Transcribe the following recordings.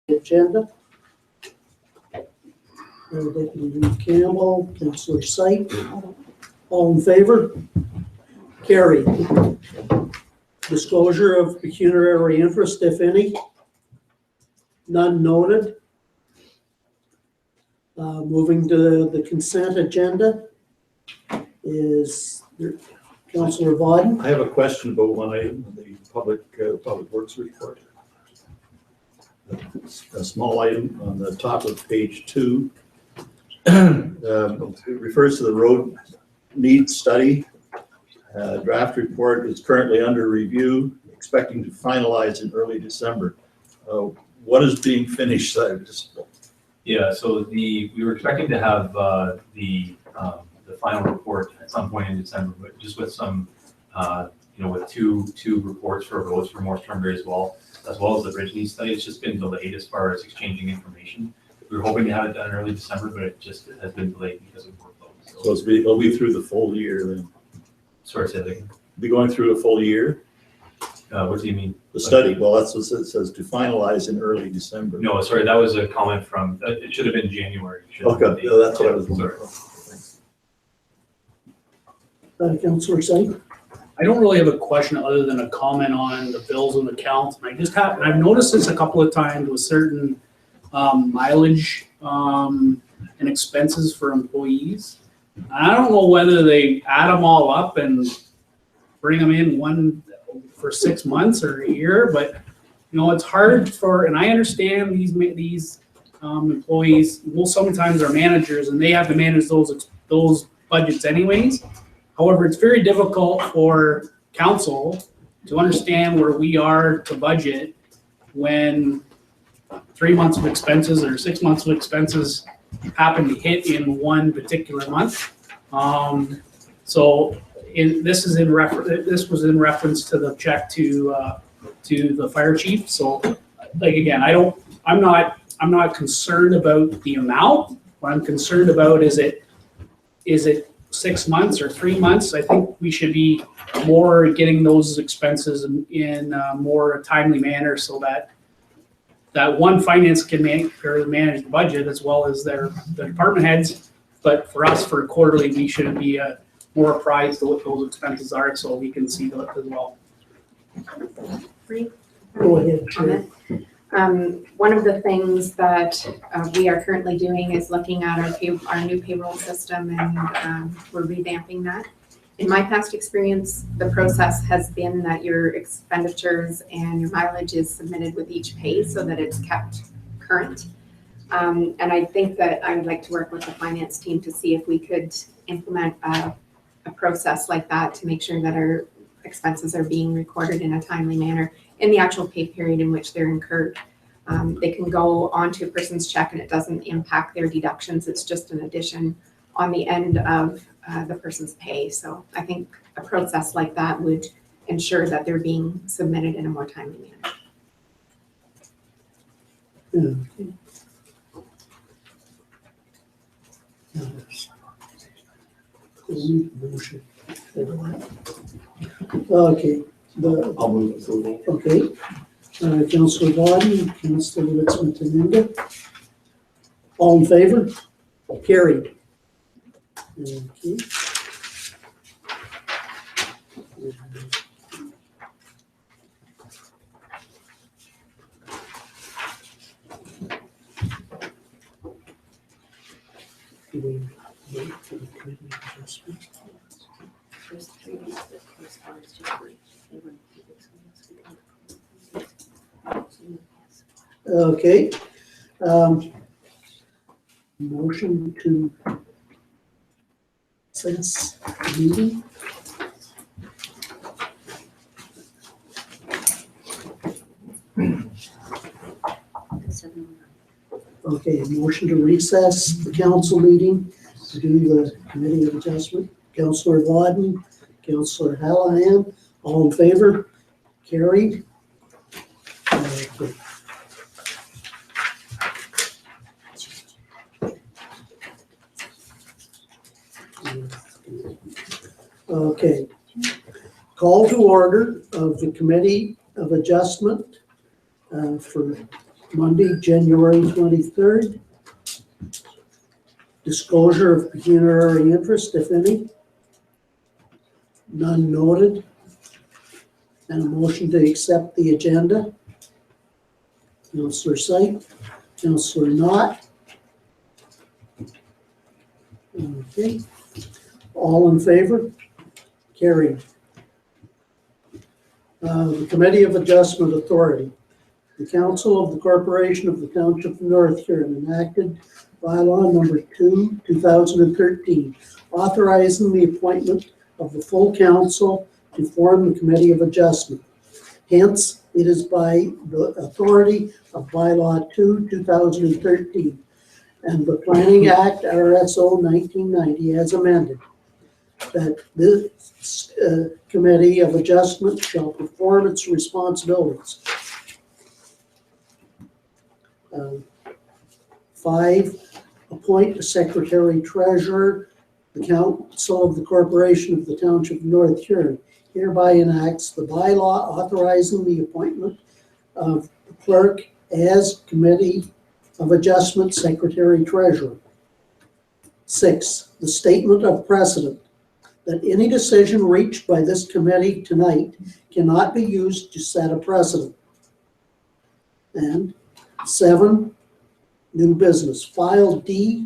agenda. Deputy Campbell, Councillor Syke, all in favor? Carried. Disclosure of pecuniary interest, if any. None noted. Moving to the consent agenda is Councillor Vauden. I have a question about one item, the public works report. A small item on the top of page 2. It refers to the road needs study. Draft report is currently under review, expecting to finalize in early December. What is being finished? Yeah, so we were expecting to have the final report at some point in December, but just with some, with two reports for roads for Morse Turnberry as well as the bridge needs study, it's just been delayed as far as exchanging information. We were hoping to have it done in early December, but it just has been delayed because of workload. So it'll be through the full year then. Sorry, say that again. Be going through a full year? What do you mean? The study, well, that's what it says, to finalize in early December. No, sorry, that was a comment from, it should have been January. Okay, yeah, that's what I was wondering. Councillor Syke. I don't really have a question other than a comment on the bills and accounts. And I've noticed this a couple of times with certain mileage and expenses for employees. I don't know whether they add them all up and bring them in one for 6 months or a year, but it's hard for, and I understand these employees, well, sometimes are managers and they have to manage those budgets anyways. However, it's very difficult for council to understand where we are to budget when 3 months of expenses or 6 months of expenses happen to hit in one particular month. This was in reference to the check to the fire chief. So, like again, I'm not concerned about the amount. What I'm concerned about is it 6 months or 3 months? I think we should be more getting those expenses in a more timely manner so that one finance can manage the budget as well as their department heads. But for us, for quarterly, we should be more apprised of what those expenses are so we can see that as well. Go ahead. One of the things that we are currently doing is looking at our new payroll system, and we're revamping that. In my past experience, the process has been that your expenditures and your mileage is submitted with each pay so that it's kept current. And I think that I would like to work with the finance team to see if we could implement a process like that to make sure that our expenses are being recorded in a timely manner in the actual pay period in which they're incurred. They can go onto a person's check and it doesn't impact their deductions. It's just an addition on the end of the person's pay. So I think a process like that would ensure that they're being submitted in a more timely manner. Okay. Okay. I'll move approval. Okay. Councillor Vauden, Councillor Ritzman-Taninga. All in favor? Carried. Okay. Do we wait for the committee adjustment? There's 3 weeks that corresponds to 3. They wouldn't be this one. Okay. Motion to recess meeting. Okay, motion to recess the council meeting to do the committee of adjustment. Councillor Vauden, Councillor Hallahan, all in favor? Carried. Okay. Okay. Call to order of the Committee of Adjustment for Monday, January 23rd. Disclosure of pecuniary interest, if any. None noted. And a motion to accept the agenda. Councillor Syke, Councillor Knott. Okay. All in favor? Carried. The Committee of Adjustment Authority. The Council of the Corporation of the Township of North Huron enacted bylaw number 2, 2013, authorizing the appointment of the full council to form the Committee of Adjustment. Hence, it is by the authority of bylaw 2, 2013, and the Planning Act, RSO 1990, as amended, that this Committee of Adjustment shall perform its responsibilities. 5, appoint a secretary treasurer. The Council of the Corporation of the Township of North Huron hereby enacts the bylaw authorizing the appointment of the clerk as Committee of Adjustment Secretary Treasurer. 6, the statement of precedent that any decision reached by this committee tonight cannot be used to set a precedent. And 7, new business, file D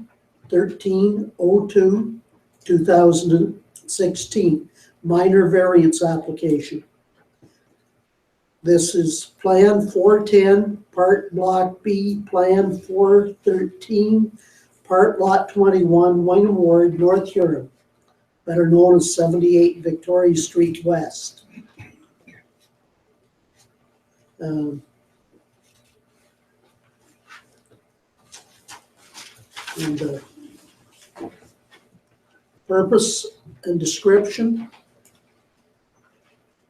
1302 2016, minor variance application. This is Plan 410, Part Block B, Plan 413, Part Lot 21, Wingham Ward, North Huron, better known as 78 Victoria Street West. Purpose and description.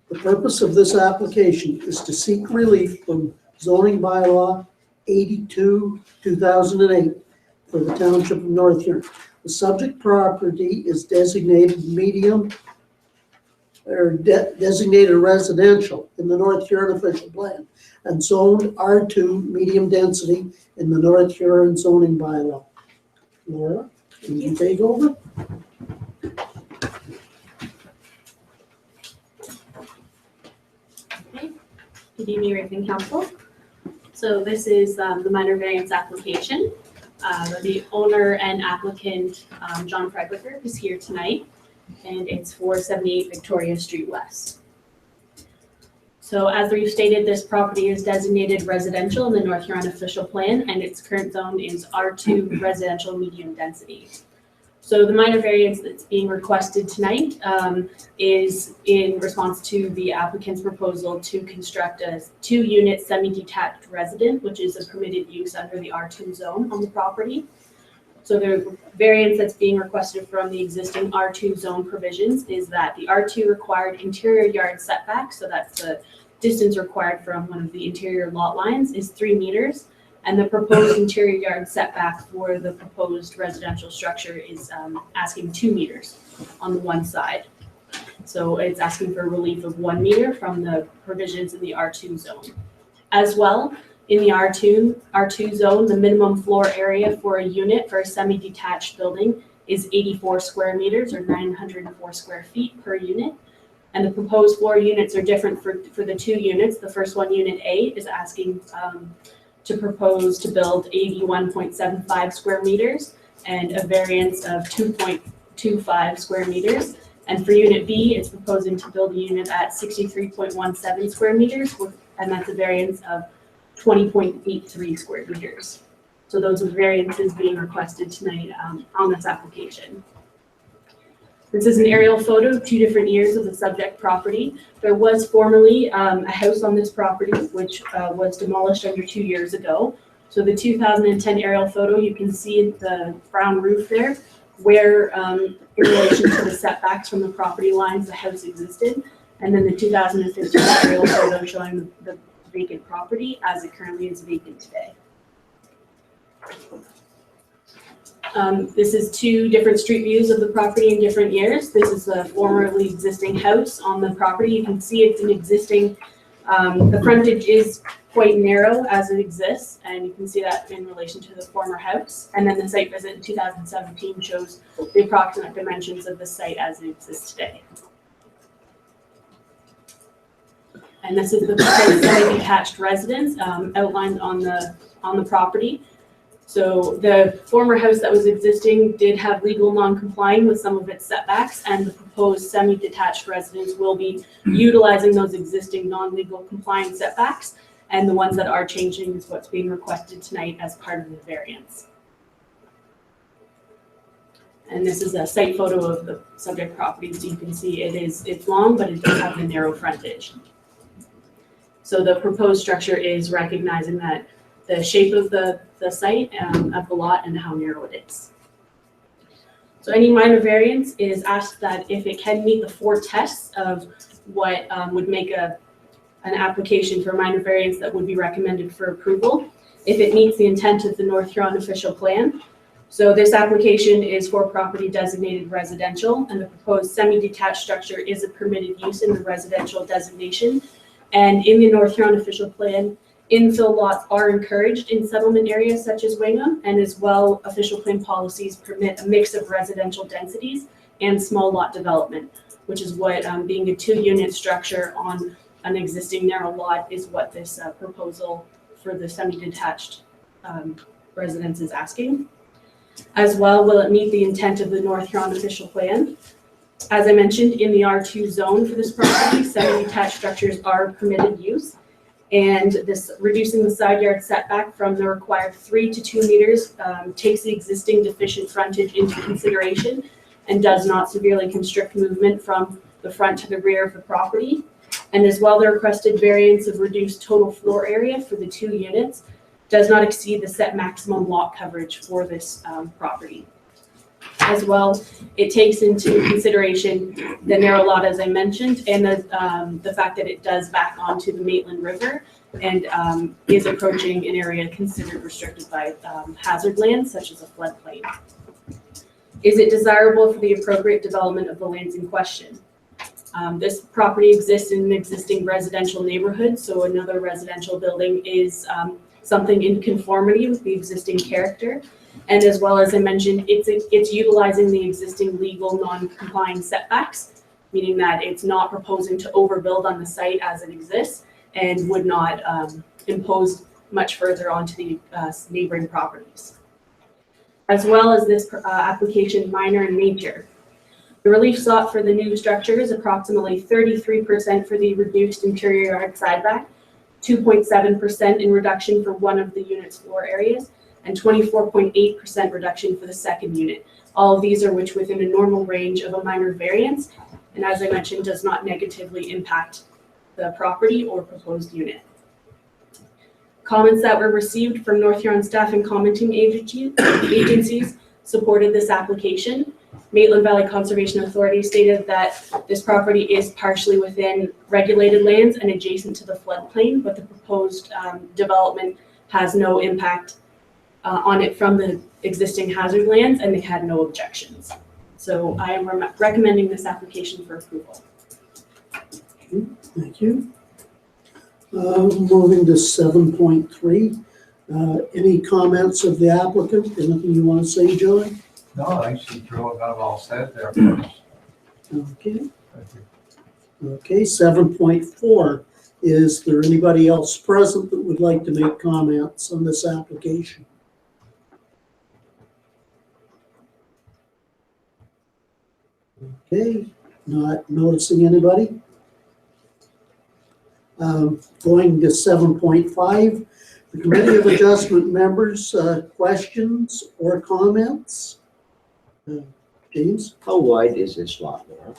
The purpose of this application is to seek relief from zoning bylaw 82, 2008 for the Township of North Huron. The subject property is designated medium or designated residential in the North Huron official plan and zoned R2 medium density in the North Huron zoning bylaw. Laura, can you take over? Good evening, Raven Council. So this is the minor variance application. The owner and applicant, John Fredwicker, is here tonight, and it's for 78 Victoria Street West. So as we've stated, this property is designated residential in the North Huron official plan, and its current zone is R2 residential medium density. So the minor variance that's being requested tonight is in response to the applicant's proposal to construct a 2-unit semi-detached residence, which is a permitted use under the R2 zone on the property. So the variance that's being requested from the existing R2 zone provisions is that the R2 required interior yard setback, so that's the distance required from one of the interior lot lines, is 3 meters. And the proposed interior yard setback for the proposed residential structure is asking 2 meters on the one side. So it's asking for relief of 1 meter from the provisions in the R2 zone. As well, in the R2 zone, the minimum floor area for a unit for a semi-detached building is 84 square meters or 904 square feet per unit. And the proposed floor units are different for the 2 units. The first one, unit A, is asking to propose to build 81.75 square meters and a variance of 2.25 square meters. And for unit B, it's proposing to build a unit at 63.17 square meters, and that's a variance of 20.83 square meters. So those are the variances being requested tonight on this application. This is an aerial photo of 2 different years of the subject property. There was formerly a house on this property, which was demolished under 2 years ago. So the 2010 aerial photo, you can see the brown roof there, where in relation to the setbacks from the property lines, the house existed. And then the 2015 aerial photo showing the vacant property as it currently is vacant today. This is 2 different street views of the property in different years. This is a formerly existing house on the property. You can see it's an existing, the frontage is quite narrow as it exists, and you can see that in relation to the former house. And then the site visit in 2017 shows the approximate dimensions of the site as it exists today. And this is the proposed semi-detached residence outlined on the property. So the former house that was existing did have legal non-complying with some of its setbacks, and the proposed semi-detached residence will be utilizing those existing non-legal compliant setbacks, and the ones that are changing is what's being requested tonight as part of the variance. And this is a site photo of the subject property, so you can see it's long, but it does have the narrow frontage. So the proposed structure is recognizing that the shape of the site, of the lot, and how narrow it is. So any minor variance is asked that if it can meet the 4 tests of what would make an application for a minor variance that would be recommended for approval, if it meets the intent of the North Huron official plan. So this application is for property designated residential, and the proposed semi-detached structure is a permitted use in the residential designation. And in the North Huron official plan, infill lots are encouraged in settlement areas such as Wingham, and as well, official plan policies permit a mix of residential densities and small lot development, which is what being a 2-unit structure on an existing narrow lot is what this proposal for the semi-detached residence is asking. As well, will it meet the intent of the North Huron official plan? As I mentioned, in the R2 zone for this property, semi-detached structures are permitted use. And this reducing the side yard setback from the required 3 to 2 meters takes the existing deficient frontage into consideration and does not severely constrict movement from the front to the rear of the property. And as well, the requested variance of reduced total floor area for the 2 units does not exceed the set maximum lot coverage for this property. As well, it takes into consideration the narrow lot, as I mentioned, and the fact that it does back onto the Maitland River and is approaching an area considered restricted by hazard lands, such as a floodplain. Is it desirable for the appropriate development of the lands in question? This property exists in an existing residential neighborhood, so another residential building is something in conformity with the existing character. And as well, as I mentioned, it's utilizing the existing legal non-complying setbacks, meaning that it's not proposing to overbuild on the site as it exists and would not impose much further onto the neighboring properties. As well as this application minor and major. The relief sought for the new structure is approximately 33% for the reduced interior yard sideback, 2.7% in reduction for one of the unit's floor areas, and 24.8% reduction for the second unit. All of these are within a normal range of a minor variance, and as I mentioned, does not negatively impact the property or proposed unit. Comments that were received from North Huron staff and commenting agencies supported this application. Maitland Valley Conservation Authority stated that this property is partially within regulated lands and adjacent to the floodplain, but the proposed development has no impact on it from the existing hazard lands, and they had no objections. So I am recommending this application for approval. Thank you. Moving to 7.3. Any comments of the applicant? Anything you want to say, John? No, I think Joe got it all said there. Okay. Okay, 7.4. Is there anybody else present that would like to make comments on this application? Okay, not noticing anybody. Going to 7.5, the Committee of Adjustment members, questions or comments? James? How wide is this lot, Laura?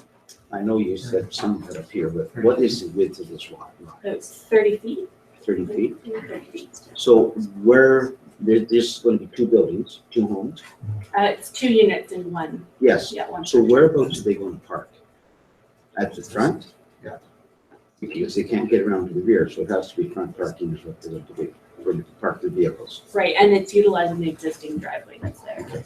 I know you said some put up here, but what is the width of this lot? It's 30 feet. 30 feet? 30 feet. So where, there's going to be 2 buildings, 2 homes? It's 2 units in one. Yes. Yeah, one. So whereabouts are they going to park? At the front? Yeah. Because they can't get around to the rear, so it has to be front parking is what they're going to be, for them to park their vehicles. Right, and it's utilizing the existing driveway that's there. Okay.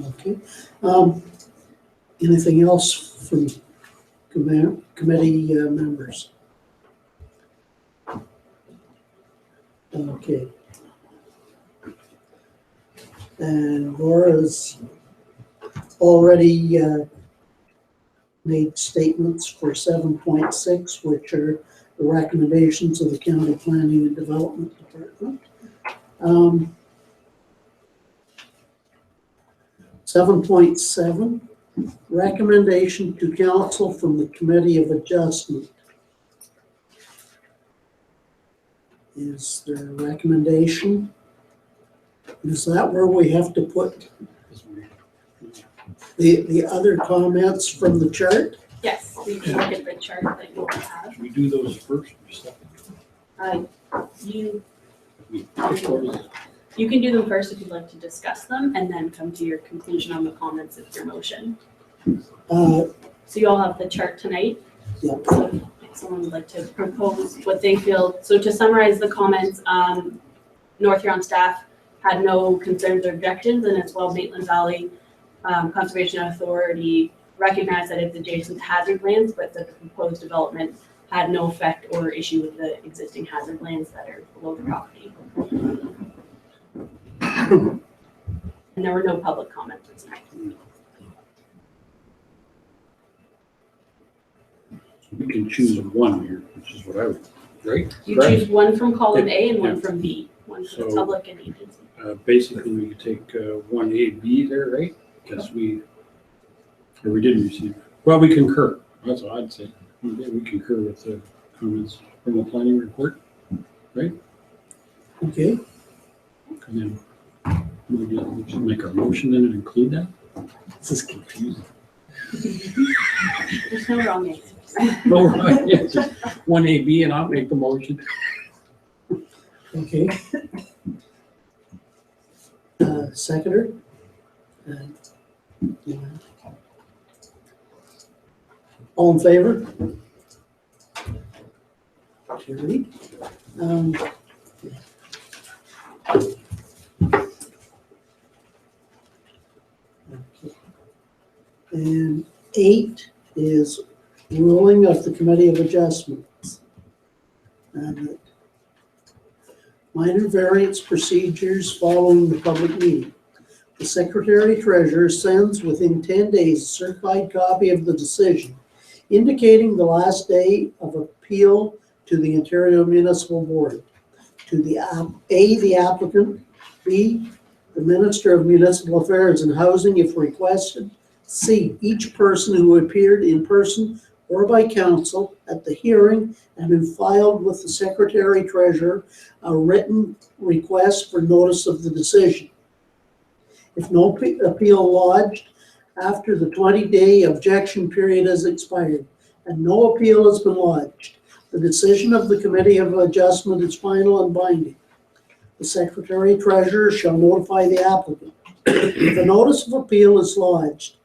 Okay. Anything else from committee members? Okay. And Laura's already made statements for 7.6, which are the recommendations of the County Planning and Development Department. 7.7, recommendation to council from the Committee of Adjustment. Is there a recommendation? Is that where we have to put the other comments from the chart? Yes, we can look at the chart that you have. Should we do those first or second? You can do them first if you'd like to discuss them, and then come to your conclusion on the comments of your motion. So you all have the chart tonight. Yep. So if someone would like to propose what they feel. So to summarize the comments, North Huron staff had no concerns or objections, and as well Maitland Valley Conservation Authority recognized that it's adjacent to hazard lands, but that the proposed development had no effect or issue with the existing hazard lands that are below the property. And there were no public comments tonight. We can choose one here, which is what I would, right? You choose one from column A and one from B, one for the So- public and agency. Basically, we could take 1A, B there, right? Because we didn't receive, well, we concur, that's what I'd say. We concur with the comments from the planning report, Okay, and then we should make our motion then and include that. This is confusing. There's no wrong answers. No, right, yeah, just 1A, B, and I'll make the motion. okay. Seconder? Yeah. All in favor? Carried. Okay. And 8 is ruling of the Committee of Adjustments. And minor variance procedures following the public meeting. The Secretary Treasurer sends within 10 days a certified copy of the decision indicating the last day of appeal to the Ontario Municipal Board. To the the applicant, B, the Minister of Municipal Affairs and Housing if requested, C, each person who appeared in person or by counsel at the hearing and who filed with the Secretary Treasurer a written request for notice of the decision. If no appeal lodged after the 20-day objection period has expired and no appeal has been lodged, the decision of the Committee of Adjustment is final and binding. The Secretary Treasurer shall notify the applicant. If a notice of appeal is lodged,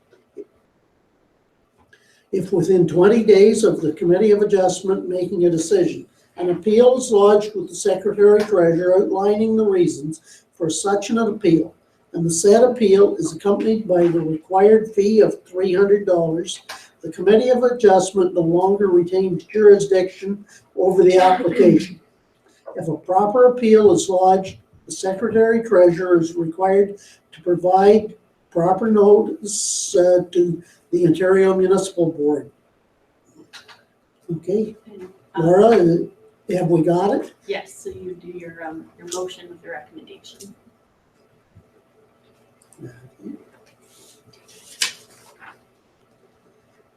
if within 20 days of the Committee of Adjustment making a decision, an appeal is lodged with the Secretary Treasurer outlining the reasons for such an appeal, and the said appeal is accompanied by the required fee of $300, the Committee of Adjustment no longer retains jurisdiction over the application. If a proper appeal is lodged, the Secretary Treasurer is required to provide proper notice to the Ontario Municipal Board. Okay, And, Laura, have we got it? Yes, so you do your motion with the recommendation.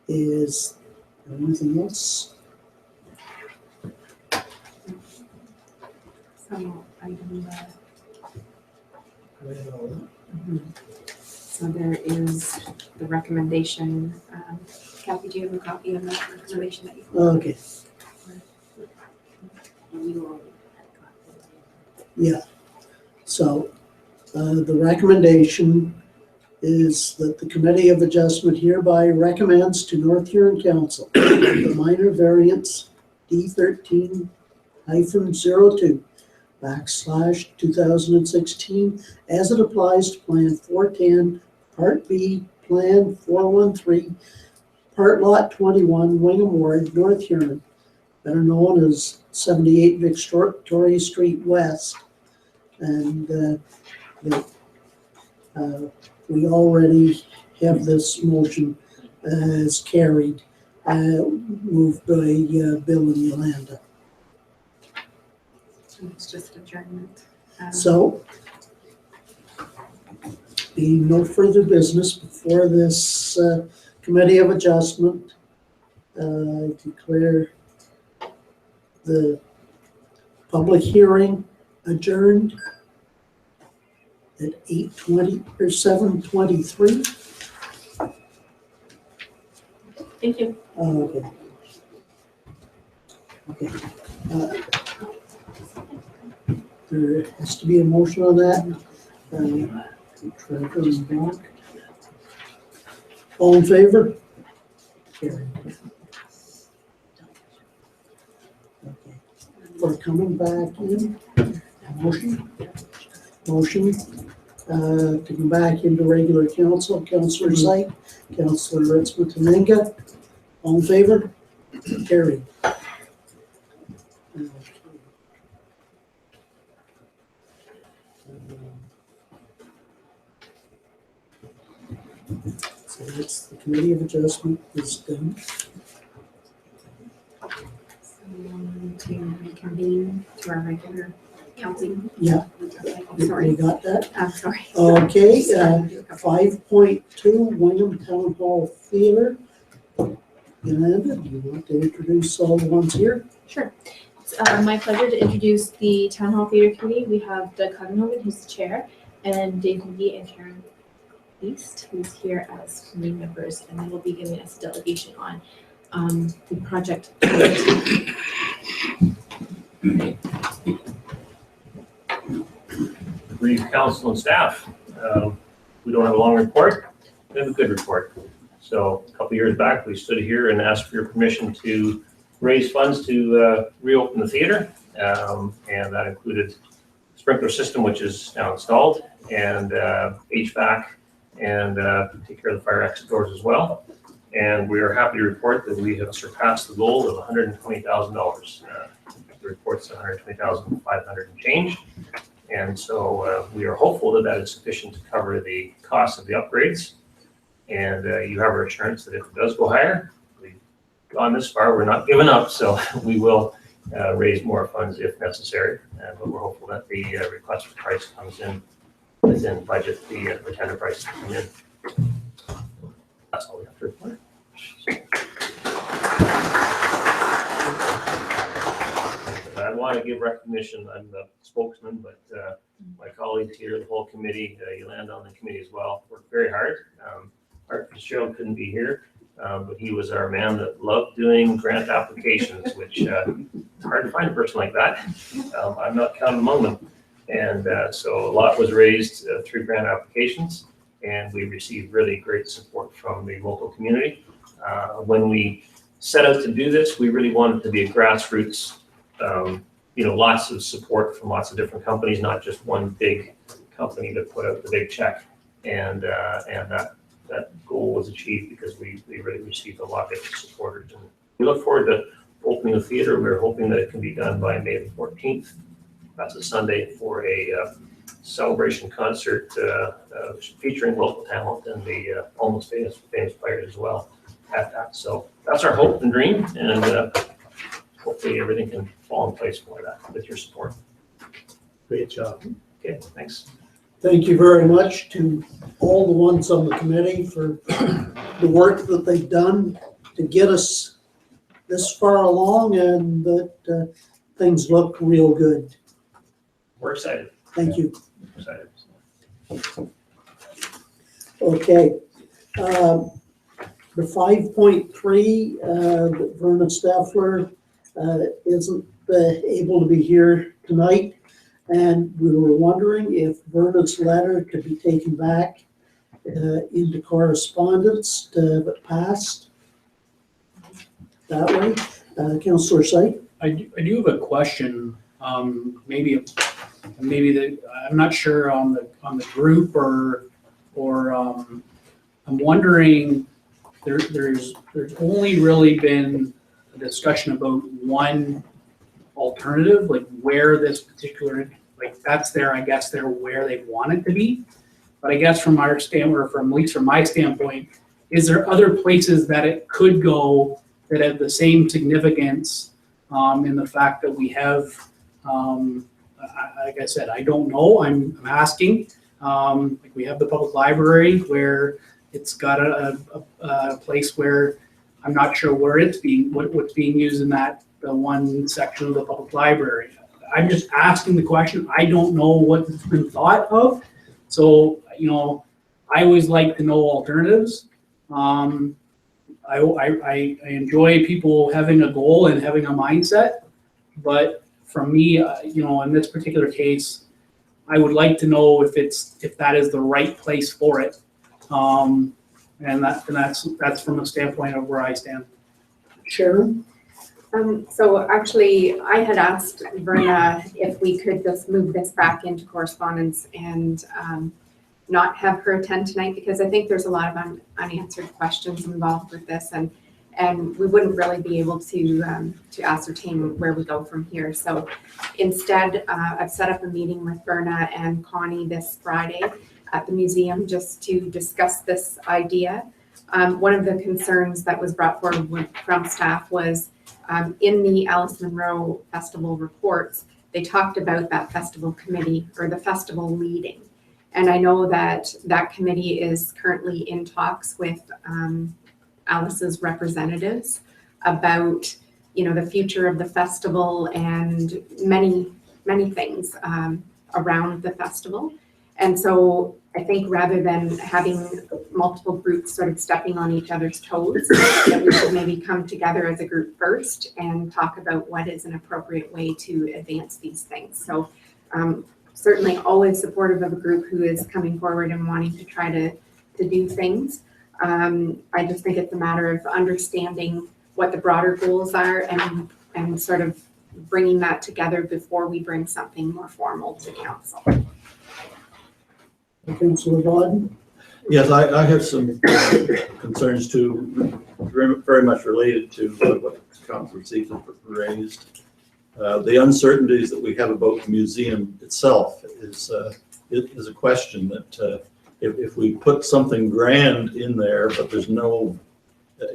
Is there anything else? So item, so there is the recommendation. Kathy, do you have a copy of that recommendation that you? Okay, yeah. So the recommendation is that the Committee of Adjustment hereby recommends to North Huron Council the minor variance D13-02/2016 as it applies to Plan 410, Part B, Plan 413, Part Lot 21, Wingham Ward, North Huron, better known as 78 Victoria Street West. And we already have this motion as carried, moved by Bill and Yolanda. It's just adjournment. So, being no further business before this Committee of Adjustment, I declare the public hearing adjourned at 8:20 or 7:23. Thank you. Okay. Okay. There has to be a motion on that. Trevor and Brock. All in favor? Carried. Okay. For coming back in, motion to come back into regular council, Councillor Sight, Councillor Ritzman Tomenga. All in favor? Carried. So that's the Committee of Adjustment is done. So to reconvene to our regular council. Yeah. We Sorry, got that? I'm sorry. Okay, 5.2 Wingham Town Hall Theater. Yolanda, do you want to introduce all the ones here? Sure. It's my pleasure to introduce the Town Hall Theater Committee. We have Doug Covenhoven, who's the chair, and Dave McGee and Karen East, who's here as committee members, and they will be giving us a delegation on the project. Brief council and staff. We don't have a long report, we have a good report. So a couple years back, we stood here and asked for your permission to raise funds to reopen the theater. And that included sprinkler system, which is now installed, and HVAC, and take care of the fire exit doors as well. And we are happy to report that we have surpassed the goal of $120,000. The report's $120,500 and change. And so we are hopeful that that is sufficient to cover the cost of the upgrades. And you have our assurance that if it does go higher, we've gone this far, we're not giving up. So we will raise more funds if necessary. But we're hopeful that the request for price comes in within budget, the tender prices come in. That's all we have to report. I want to give recognition. I'm the spokesman, but my colleagues here, the whole committee, Yolanda on the committee as well, worked very hard. Art Fitzgerald couldn't be here, but he was our man that loved doing grant applications, which it's hard to find a person like that. I'm not counted among them. And so a lot was raised through grant applications, and we received really great support from the local community. When we set out to do this, we really wanted it to be a grassroots, lots of support from lots of different companies, not just one big company that put out the big check. And that goal was achieved because we really received a lot of supporters. And we look forward to opening the theater. We're hoping that it can be done by May the 14th. That's a Sunday for a celebration concert featuring local talent and the almost famous players as well at that. So that's our hope and dream, and hopefully everything can fall in place for that with your support. Great job. Okay, thanks. Thank you very much to all the ones on the committee for the work that they've done to get us this far along, and that things look real good. We're excited. Thank you. Excited. Okay. The 5.3, Verna Staffler isn't able to be here tonight, and we were wondering if Verna's letter could be taken back into correspondence to have it passed that way. Councillor Sight? I do have a question. Maybe that I'm not sure on the group or I'm wondering, there's only really been a discussion about one alternative, like where this particular, like that's there, I guess they're where they want it to be. But I guess from our standpoint, or from at least from my standpoint, is there other places that it could go that have the same significance in the fact that we have, like I said, I don't know, I'm asking. Like we have the public library where it's got a place where I'm not sure where it's being, what's being used in that the one section of the public library. I'm just asking the question. I don't know what's been thought of. So, you know, I always like to know alternatives. I enjoy people having a goal and having a mindset, but for me, you know, in this particular case, I would like to know if that is the right place for it. And that's from a standpoint of where I stand. Sharon? So actually, I had asked Verna if we could just move this back into correspondence and not have her attend tonight, because I think there's a lot of unanswered questions involved with this, and we wouldn't really be able to ascertain where we go from here. So instead, I've set up a meeting with Verna and Connie this Friday at the museum just to discuss this idea. One of the concerns that was brought forward from staff was in the Alice Munro Festival reports, they talked about that festival committee or the festival leading. And I know that that committee is currently in talks with Alice's representatives about, you know, the future of the festival and many things around the festival. And so I think rather than having multiple groups sort of stepping on each other's toes, that we should maybe come together as a group first and talk about what is an appropriate way to advance these things. So certainly always supportive of a group who is coming forward and wanting to try to do things. I just think it's a matter of understanding what the broader goals are and sort of bringing that together before we bring something more formal to council. Councillor Vodden? Yes, I have some concerns too, very much related to what Councillor Seaton raised. The uncertainties that we have about the museum itself is a question that if we put something grand in there, but there's no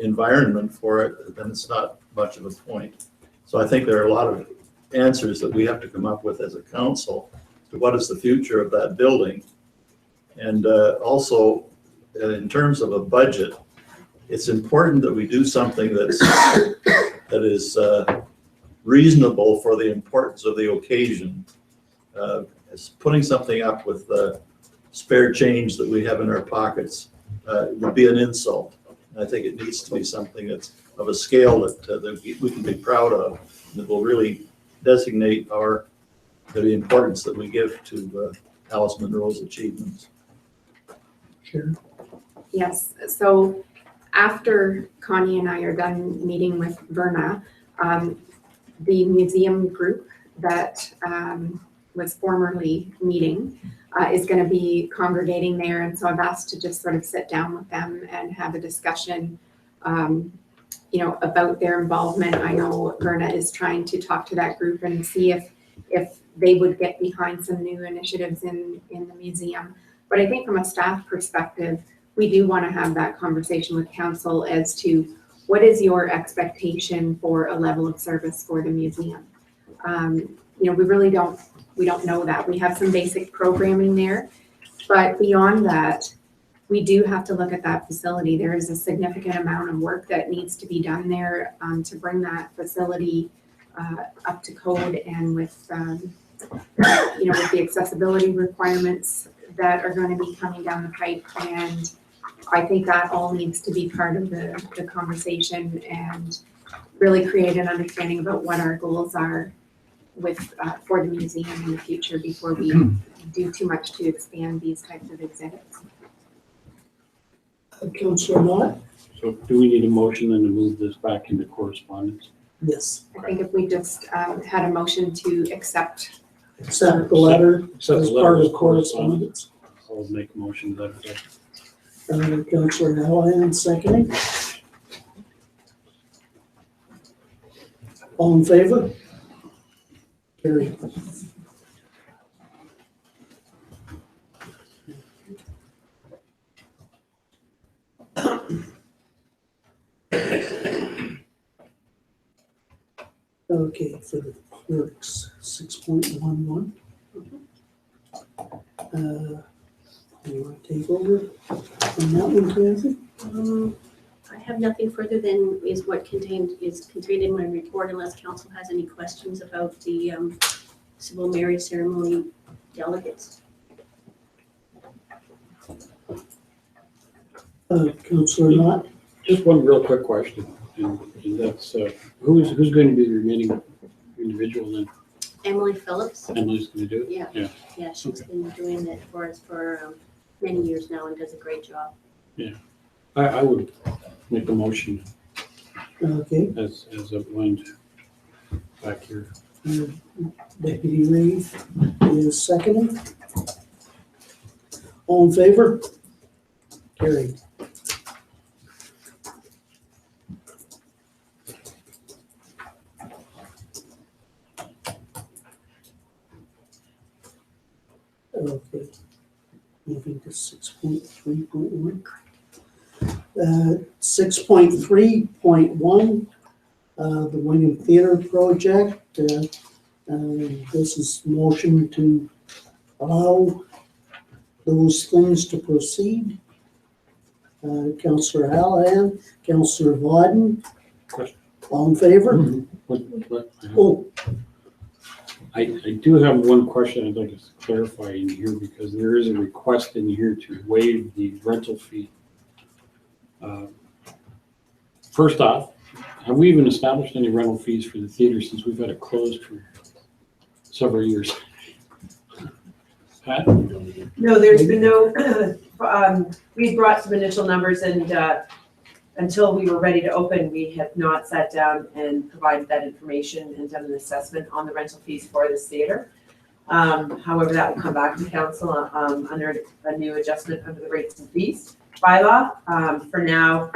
environment for it, then it's not much of a point. So I think there are a lot of answers that we have to come up with as a council to what is the future of that building. And also, in terms of a budget, it's important that we do something that is reasonable for the importance of the occasion. As putting something up with the spare change that we have in our pockets would be an insult. And I think it needs to be something that's of a scale that we can be proud of, and that will really designate the importance that we give to Alice Munro's achievements. Sure. Yes, so after Connie and I are done meeting with Verna, the museum group that was formerly meeting is going to be congregating there, and so I've asked to just sort of sit down with them and have a discussion, you know, about their involvement. I know Verna is trying to talk to that group and see if they would get behind some new initiatives in the museum. But I think from a staff perspective, we do want to have that conversation with council as to what is your expectation for a level of service for the museum. You know, we really don't know that. We have some basic programming there, but beyond that, we do have to look at that facility. There is a significant amount of work that needs to be done there to bring that facility up to code and with, you know, with the accessibility requirements that are going to be coming down the pipe. And I think that all needs to be part of the conversation and really create an understanding about what our goals are with for the museum in the future before we do too much to expand these types of exhibits. Councillor Mott? So do we need a motion then to move this back into correspondence? Yes. I think if we just had a motion to accept. Accept the letter Accept the as letter part as of correspondence. I'll make a motion to that effect. Councillor Hallahan seconding. All in favor? Carried. Okay, for the clerks, 6.11. You want to take over on that one, Kathy? I have nothing further than is contained in my report unless council has any questions about the civil marriage ceremony delegates. Councillor Knott? Just one real quick question, and that's, who's going to be the remaining individual then? Emily Phillips, Emily's going to do it? yeah, she's been doing it for us for many years now and does a great job. I would make a motion Okay, as outlined back here. Deputy Reeve is seconding. All in favor? Carried. Okay, moving to 6.3.1. 6.3.1, the Wingham Theatre project. This is motion to allow those things to proceed. Councillor Hallahan, Councillor Vodden. Question. All in favor? Oh, I do have one question I'd like to clarify in here because there is a request in here to waive the rental fee. First off, have we even established any rental fees for the theater since we've had it closed for several years? Pat? No, there's been no, we brought some initial numbers and until we were ready to open, we have not sat down and provided that information and done an assessment on the rental fees for this theater. However, that will come back to council under a new adjustment under the rates and fees bylaw. For now,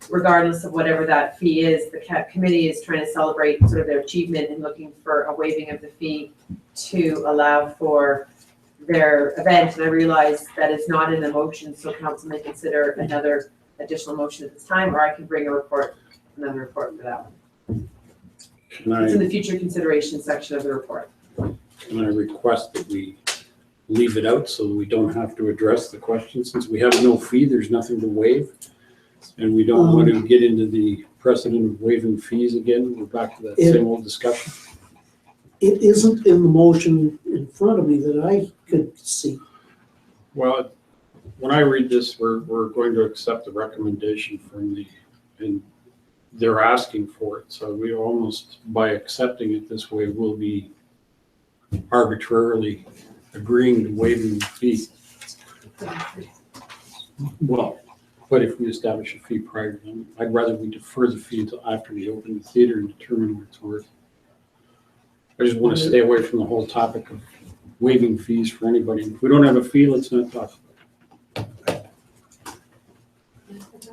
regardless of whatever that fee is, the committee is trying to celebrate sort of their achievement in looking for a waiving of the fee to allow for their event. And I realize that is not in the motion, so council may consider another additional motion at this time, or I can bring another report for that one. It's in the future consideration section of the report. Can I request that we leave it out so that we don't have to address the question? Since we have no fee, there's nothing to waive. And we don't want to get into the precedent of waiving fees again. We're back to that same old discussion. it isn't in the motion in front of me that I could see. Well, when I read this, we're going to accept the recommendation from and they're asking for it. So we almost, by accepting it this way, will be arbitrarily agreeing to waiving the fee. Well, but if we establish a fee prior, then I'd rather we defer the fee until after we open the theater and determine what it's worth. I just want to stay away from the whole topic of waiving fees for anybody. If we don't have a fee, let's not talk. I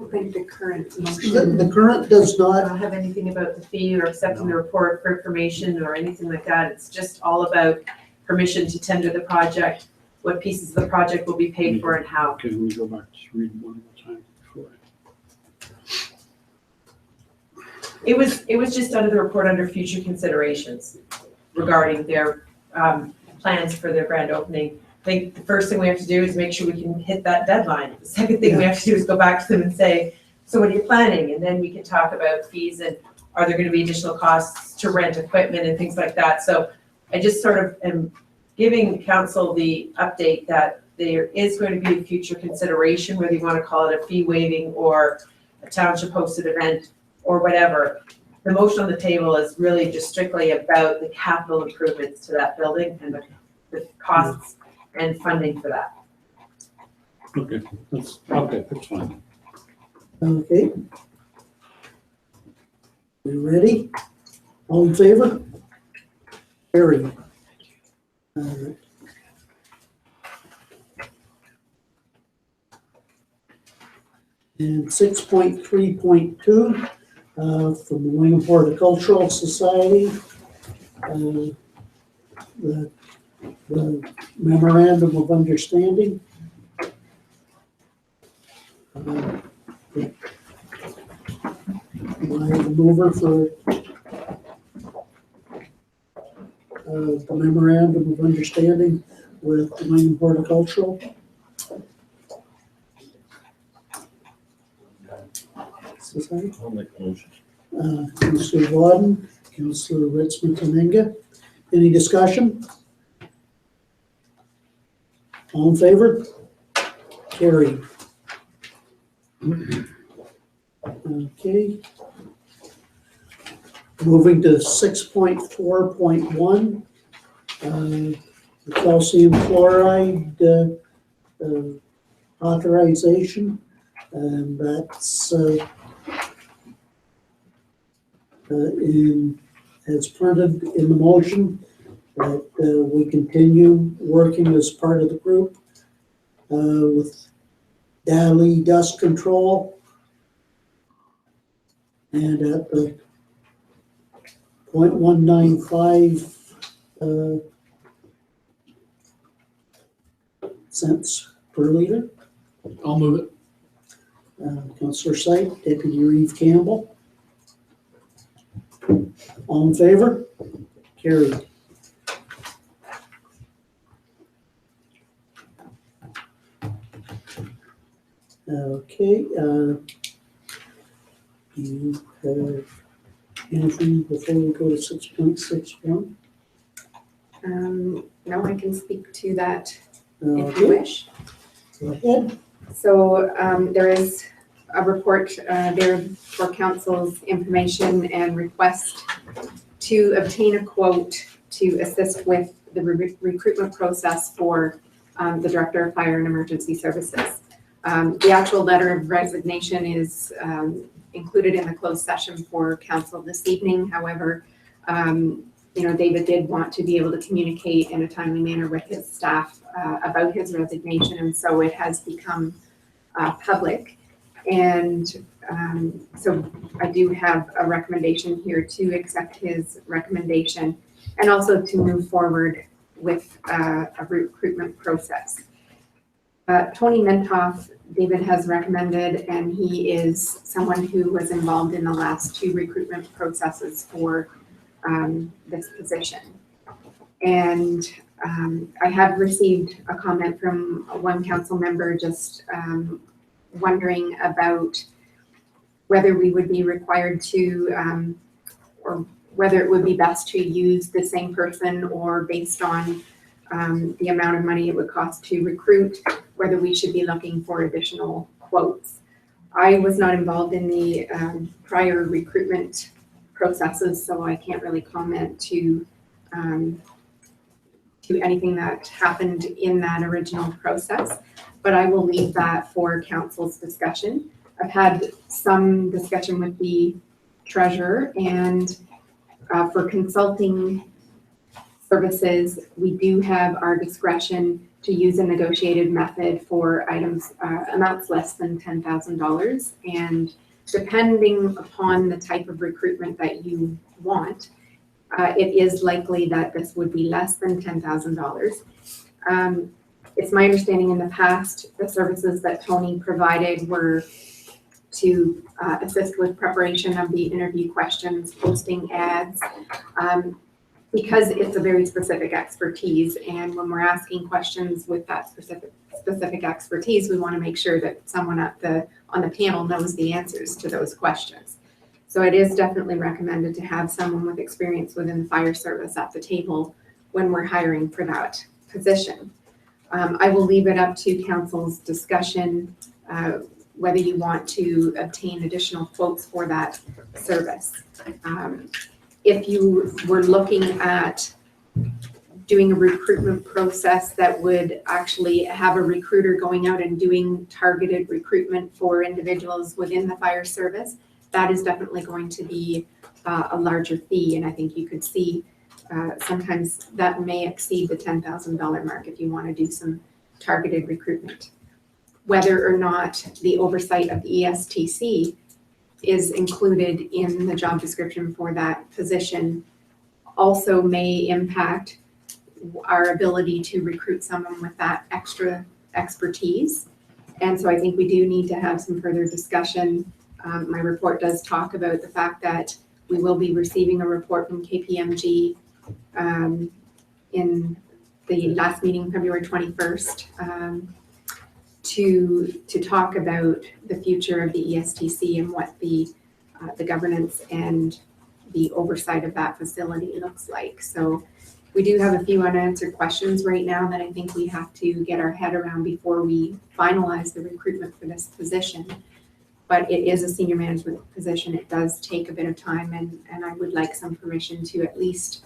think the current motion. The current does I not, don't have anything about the fee or accepting the report for information or anything like that. It's just all about permission to tender the project, what pieces of the project will be paid for and how. Okay, let me go back, just read one more time before It was just under the report under future considerations regarding their plans for their grand opening. I think the first thing we have to do is make sure we can hit that deadline. The second thing we have to do is go back to them and say, so what are you planning? And then we can talk about fees and are there going to be additional costs to rent equipment and things like that. So I just sort of am giving council the update that there is going to be a future consideration, whether you want to call it a fee waiving or a township hosted event or whatever. The motion on the table is really just strictly about the capital improvements to that building and the costs and funding for that. Okay, that's fine. okay. We ready? All in favor? Carried. And 6.3.2, from the Wayne Horticultural Society, the memorandum of understanding. My mover for the memorandum of understanding with Wayne Horticultural. Society. I'll make a motion. Councillor Wadden, Councillor Ritzman Tominga. Any discussion? All in favor? Carried. Okay. Moving to 6.4.1, the calcium chloride authorization, and that's as printed in the motion, that we continue working as part of the group with daily dust control, and at the 0.195 cents per liter. I'll move it. Councillor Syed, Deputy Reeve Campbell. All in favor? Carried. Okay, you have anything before we go to 6.61? No, I can speak to that if you Okay, wish. go ahead. So there is a report there for council's information and request to obtain a quote to assist with the recruitment process for the Director of Fire and Emergency Services. The actual letter of resignation is included in the closed session for council this evening. However, David did want to be able to communicate in a timely manner with his staff about his resignation, and so it has become public. And so I do have a recommendation here to accept his recommendation and also to move forward with a recruitment process. Tony Mentoff, David has recommended, and he is someone who was involved in the last 2 recruitment processes for this position. And I have received a comment from one council member just wondering about whether we would be required to, or whether it would be best to use the same person, or based on the amount of money it would cost to recruit, whether we should be looking for additional quotes. I was not involved in the prior recruitment processes, so I can't really comment to anything that happened in that original process, but I will leave that for council's discussion. I've had some discussion with the treasurer, and for consulting services, we do have our discretion to use a negotiated method for items, amounts less than $10,000. And depending upon the type of recruitment that you want, it is likely that this would be less than $10,000. It's my understanding in the past, the services that Tony provided were to assist with preparation of the interview questions, posting ads, because it's a very specific expertise. And when we're asking questions with that specific expertise, we want to make sure that someone on the panel knows the answers to those questions. So it is definitely recommended to have someone with experience within the fire service at the table when we're hiring for that position. I will leave it up to council's discussion whether you want to obtain additional quotes for that service. If you were looking at doing a recruitment process that would actually have a recruiter going out and doing targeted recruitment for individuals within the fire service, that is definitely going to be a larger fee. And I think you could see sometimes that may exceed the $10,000 mark if you want to do some targeted recruitment. whether or not the oversight of the ESTC is included in the job description for that position also may impact our ability to recruit someone with that extra expertise. And so I think we do need to have some further discussion. My report does talk about the fact that we will be receiving a report from KPMG in the last meeting, February 21st, to talk about the future of the ESTC and what the governance and the oversight of that facility looks like. So we do have a few unanswered questions right now that I think we have to get our head around before we finalize the recruitment for this position. But it is a senior management position. It does take a bit of time, and I would like some permission to at least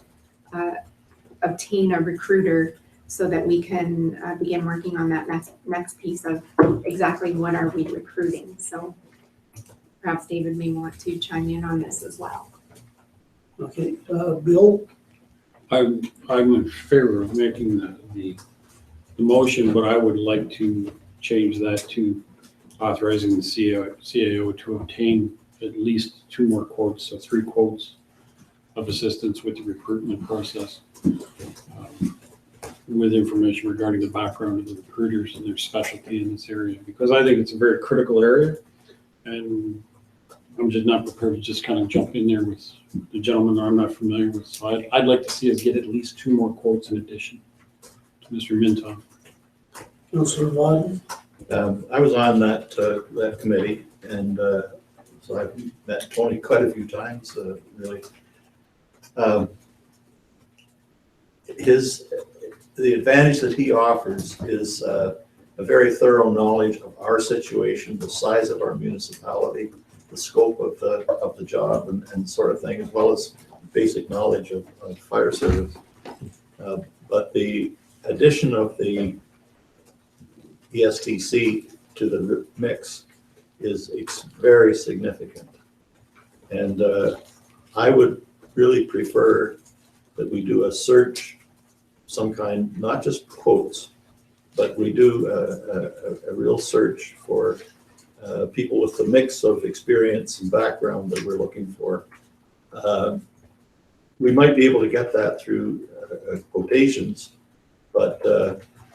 obtain a recruiter so that we can begin working on that next piece of exactly what are we recruiting. So perhaps David may want to chime in on this as well. Okay, Bill? I'm in favor of making the motion, but I would like to change that to authorizing the CAO to obtain at least 2 more quotes, so 3 quotes of assistance with the recruitment process, with information regarding the background of the recruiters and their specialty in this area, because I think it's a very critical area, and I'm just not prepared to just kind of jump in there with the gentleman that I'm not familiar with. So I'd like to see us get at least 2 more quotes in addition to Mr. Minton. Councillor Wadden? I was on that committee, and so I've met Tony quite a few times, really. The advantage that he offers is a very thorough knowledge of our situation, the size of our municipality, the scope of the job and sort of thing, as well as basic knowledge of fire service. But the addition of the ESTC to the mix is very significant. And I would really prefer that we do a search, some kind, not just quotes, but we do a real search for people with the mix of experience and background that we're looking for. We might be able to get that through quotations, but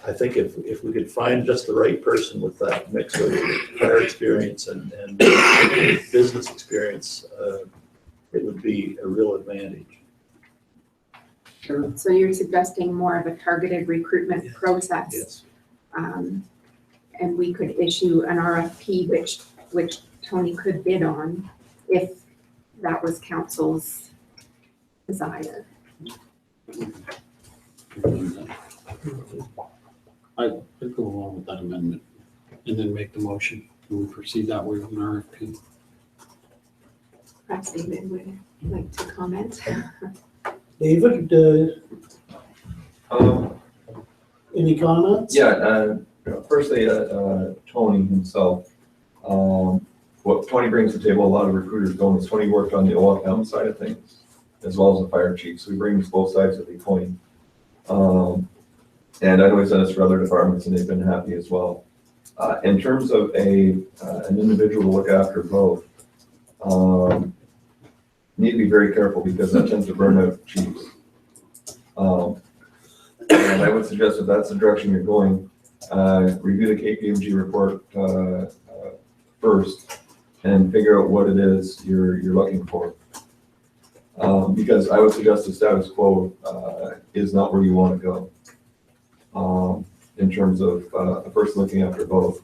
I think if we could find just the right person with that mix of prior experience and business experience, it would be a real advantage. So you're suggesting more of a targeted recruitment process? Yes. And we could issue an RFP, which Tony could bid on if that was council's desire. I'd go along with that amendment and then make the motion, and we proceed that way with an RFP. Perhaps David would like to comment. David, any comments? Yeah, firstly, Tony himself, what Tony brings to the table, a lot of recruiters don't, is Tony worked on the OFM side of things, as well as the fire chief, so he brings both sides of the coin. And I know he's done this for other departments, and they've been happy as well. In terms of an individual to look after both, need to be very careful because that tends to burn out chiefs. And I would suggest if that's the direction you're going, review the KPMG report first and figure out what it is you're looking for. Because I would suggest the status quo is not where you want to go in terms of a person looking after both.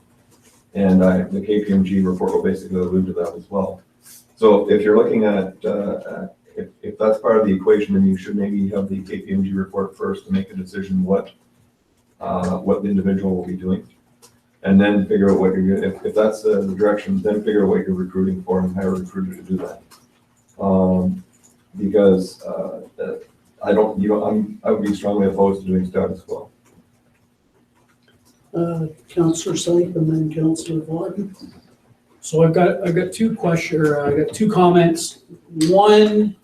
And the KPMG report will basically allude to that as well. So if you're looking at, if that's part of the equation, then you should maybe have the KPMG report first to make a decision what the individual will be doing. And then figure out what you're, if that's the direction, then figure out what you're recruiting for and hire a recruiter to do that. Because I would be strongly opposed to doing status quo. Councillor Sype and then Councillor Wadden. So I've got two comments. One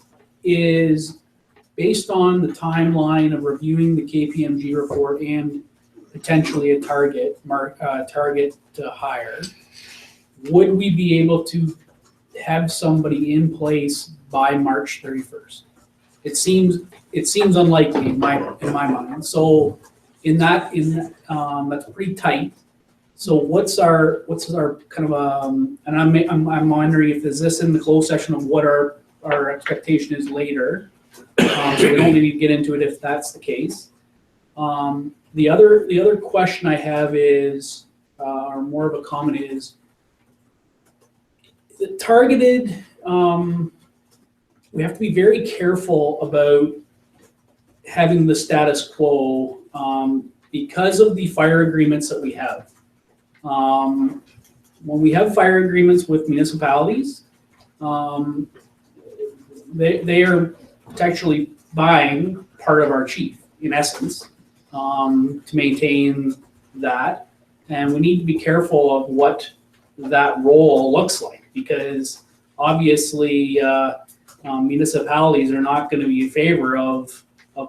is based on the timeline of reviewing the KPMG report and potentially a target to hire, would we be able to have somebody in place by March 31st? It seems unlikely in my mind. So that's pretty tight. So what's our kind of and I'm wondering if is this in the closed session of what our expectation is later. So we don't need to get into it if that's the case. The other question I have is, or more of a comment is, the targeted. We have to be very careful about having the status quo because of the fire agreements that we have. When we have fire agreements with municipalities, they are actually buying part of our chief, in essence, to maintain that. And we need to be careful of what that role looks like, because obviously municipalities are not going to be in favor of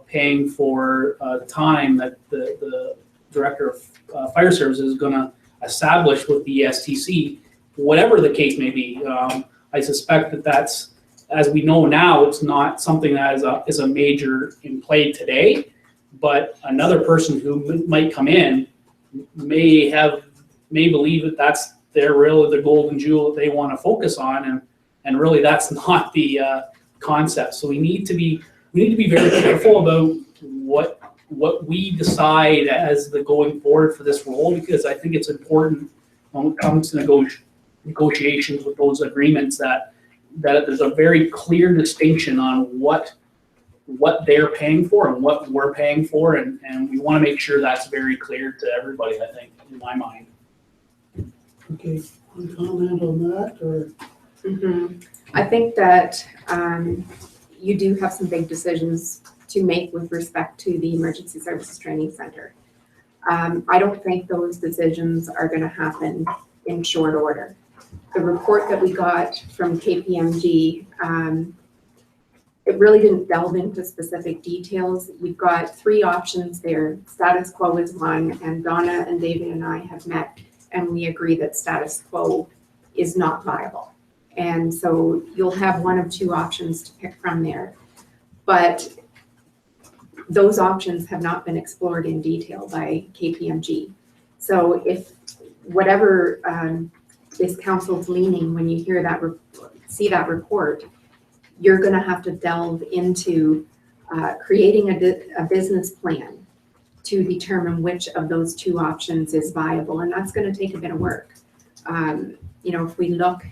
paying for time that the director of fire services is going to establish with the ESTC, whatever the case may be. I suspect that that's, as we know now, it's not something that is a major in play today, but another person who might come in may believe that that's the golden jewel that they want to focus on, and really that's not the concept. So we need to be very careful about what we decide as the going forward for this role, because I think it's important when it comes to negotiations with those agreements that there's a very clear distinction on what they're paying for and what we're paying for, and we want to make sure that's very clear to everybody, I think, in my mind. Okay, one comment on that, or? I think that you do have some big decisions to make with respect to the Emergency Services Training Center. I don't think those decisions are going to happen in short order. The report that we got from KPMG, it really didn't delve into specific details. We've got 3 options there. Status quo is one, and Donna and David and I have met, and we agree that status quo is not viable. And so you'll have one of 2 options to pick from there. But those options have not been explored in detail by KPMG. So if whatever is council's leaning when you hear that, see that report, you're going to have to delve into creating a business plan to determine which of those 2 options is viable, and that's going to take a bit of work. If we look,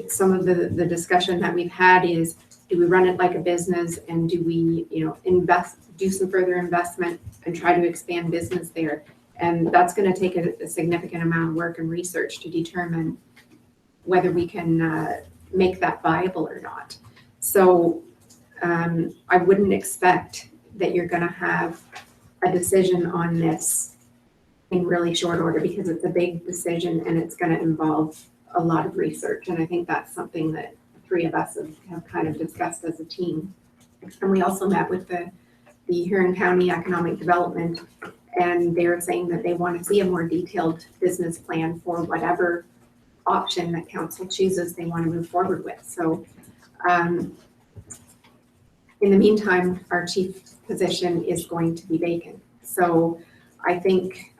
some of the discussion that we've had is, do we run it like a business, and do we, do some further investment and try to expand business there? And that's going to take a significant amount of work and research to determine whether we can make that viable or not. So I wouldn't expect that you're going to have a decision on this in really short order, because it's a big decision and it's going to involve a lot of research. And I think that's something that 3 of us have kind of discussed as a team. And we also met with the Huron County Economic Development, and they're saying that they want to see a more detailed business plan for whatever option that council chooses they want to move forward with. So in the meantime, our chief position is going to be vacant. So I think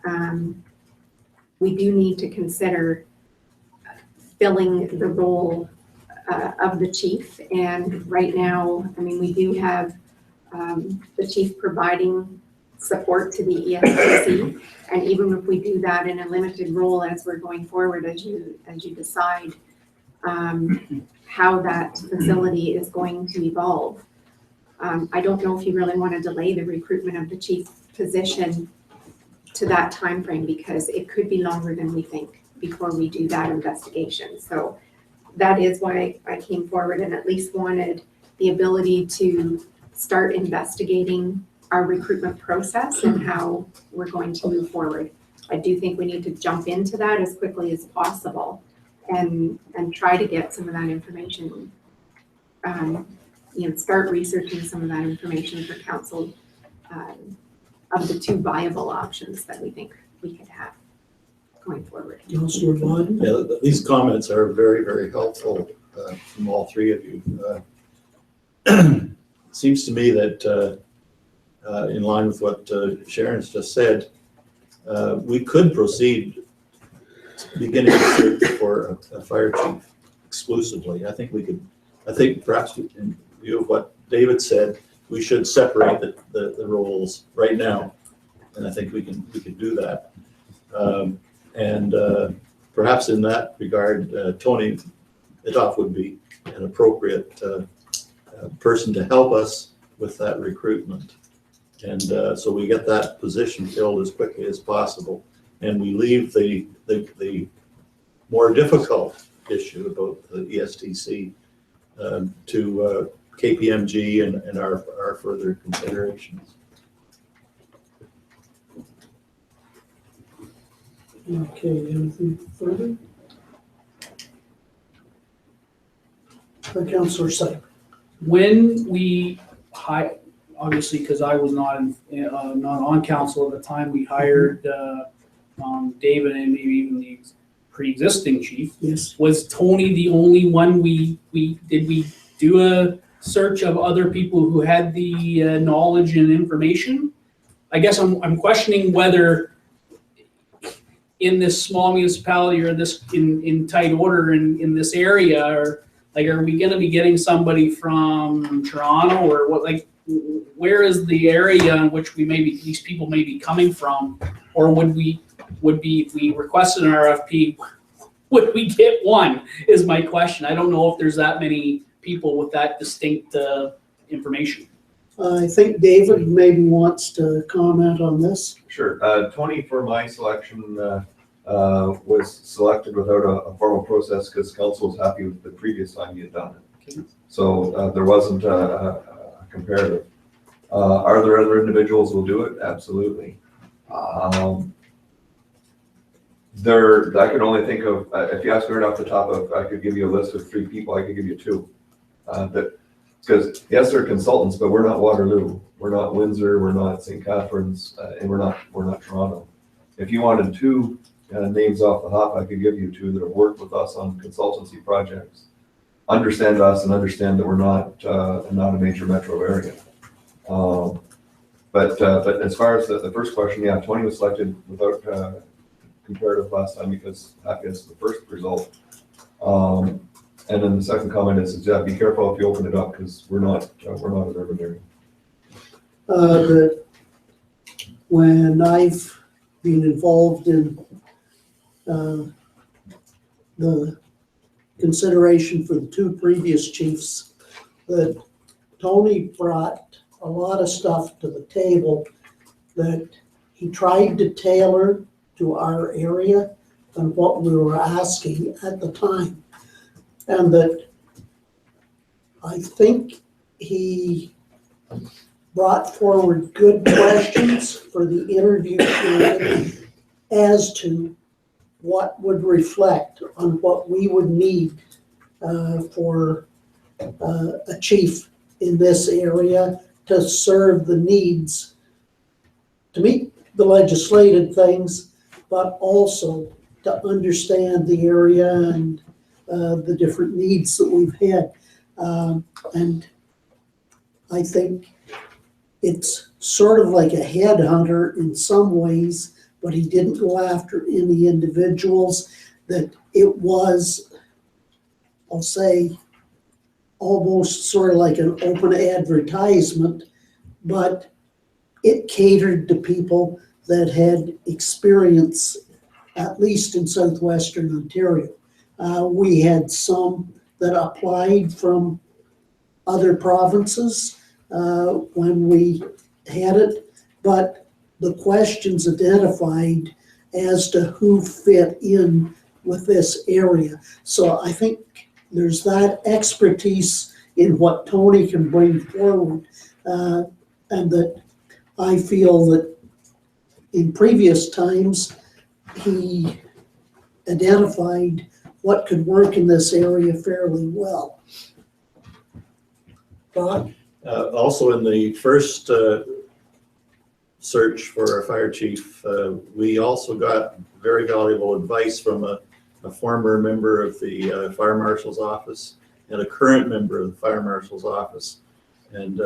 we do need to consider filling the role of the chief. And right now, I mean, we do have the chief providing support to the ESTC. And even if we do that in a limited role as we're going forward, as you decide how that facility is going to evolve, I don't know if you really want to delay the recruitment of the chief position to that time frame, because it could be longer than we think before we do that investigation. So that is why I came forward and at least wanted the ability to start investigating our recruitment process and how we're going to move forward. I do think we need to jump into that as quickly as possible and try to get some of that information, start researching some of that information for council of the two viable options that we think we could have going forward. Councillor Vaughn? Yeah, these comments are very, very helpful from all three of you. It seems to me that in line with what Sharon's just said, we could proceed beginning a search for a fire chief exclusively. I think perhaps in view of what David said, we should separate the roles right now. And I think we can do that. And perhaps in that regard, Tony Itoff would be an appropriate person to help us with that recruitment. And so we get that position filled as quickly as possible. And we leave the more difficult issue about the ESTC to KPMG and our further considerations. Okay, anything further? Councillor Sype. When we obviously, because I was not on council at the time, we hired David and maybe even the pre-existing chief. Yes. Was Tony the only one we do a search of other people who had the knowledge and information? I guess I'm questioning whether in this small municipality or this in tight order in this area, or like, are we going to be getting somebody from Toronto or what? Like, where is the area in which these people may be coming from, or would if we requested an RFP, would we get one? Is my question. I don't know if there's that many people with that distinct information. I think David maybe wants to comment on this. Sure. Tony, for my selection, was selected without a formal process because council was happy with the previous time he had done it. Okay. So there wasn't a comparative. Are there other individuals who will do it? Absolutely. I can only think of, if you ask me right off the top of, I could give you a list of 3 people, I could give you 2. Because yes, they're consultants, but we're not Waterloo, we're not Windsor, we're not St. Catharines, and we're not Toronto. If you wanted 2 names off the hop, I could give you 2 that have worked with us on consultancy projects, understand us and understand that we're not a major metro area. But as far as the first question, yeah, Tony was selected without comparative last time because happy as the first result. And then the second comment is, yeah, be careful if you open it up because we're not an urban area. But when I've been involved in the consideration for the 2 previous chiefs, that Tony brought a lot of stuff to the table that he tried to tailor to our area and what we were asking at the time. And that I think he brought forward good questions for the interview period as to what would reflect on what we would need for a chief in this area to serve the needs, to meet the legislated things, but also to understand the area and the different needs that we've had. And I think it's sort of like a headhunter in some ways, but he didn't go after any individuals. That it was, I'll say, almost sort of like an open advertisement, but it catered to people that had experience, at least in southwestern Ontario. We had some that applied from other provinces when we had it, but the questions identified as to who fit in with this area. So I think there's that expertise in what Tony can bring forward, and that I feel that in previous times he identified what could work in this area fairly well. Bob? Also in the first search for a fire chief. We also got very valuable advice from a former member of the fire marshal's office and a current member of the fire marshal's office. And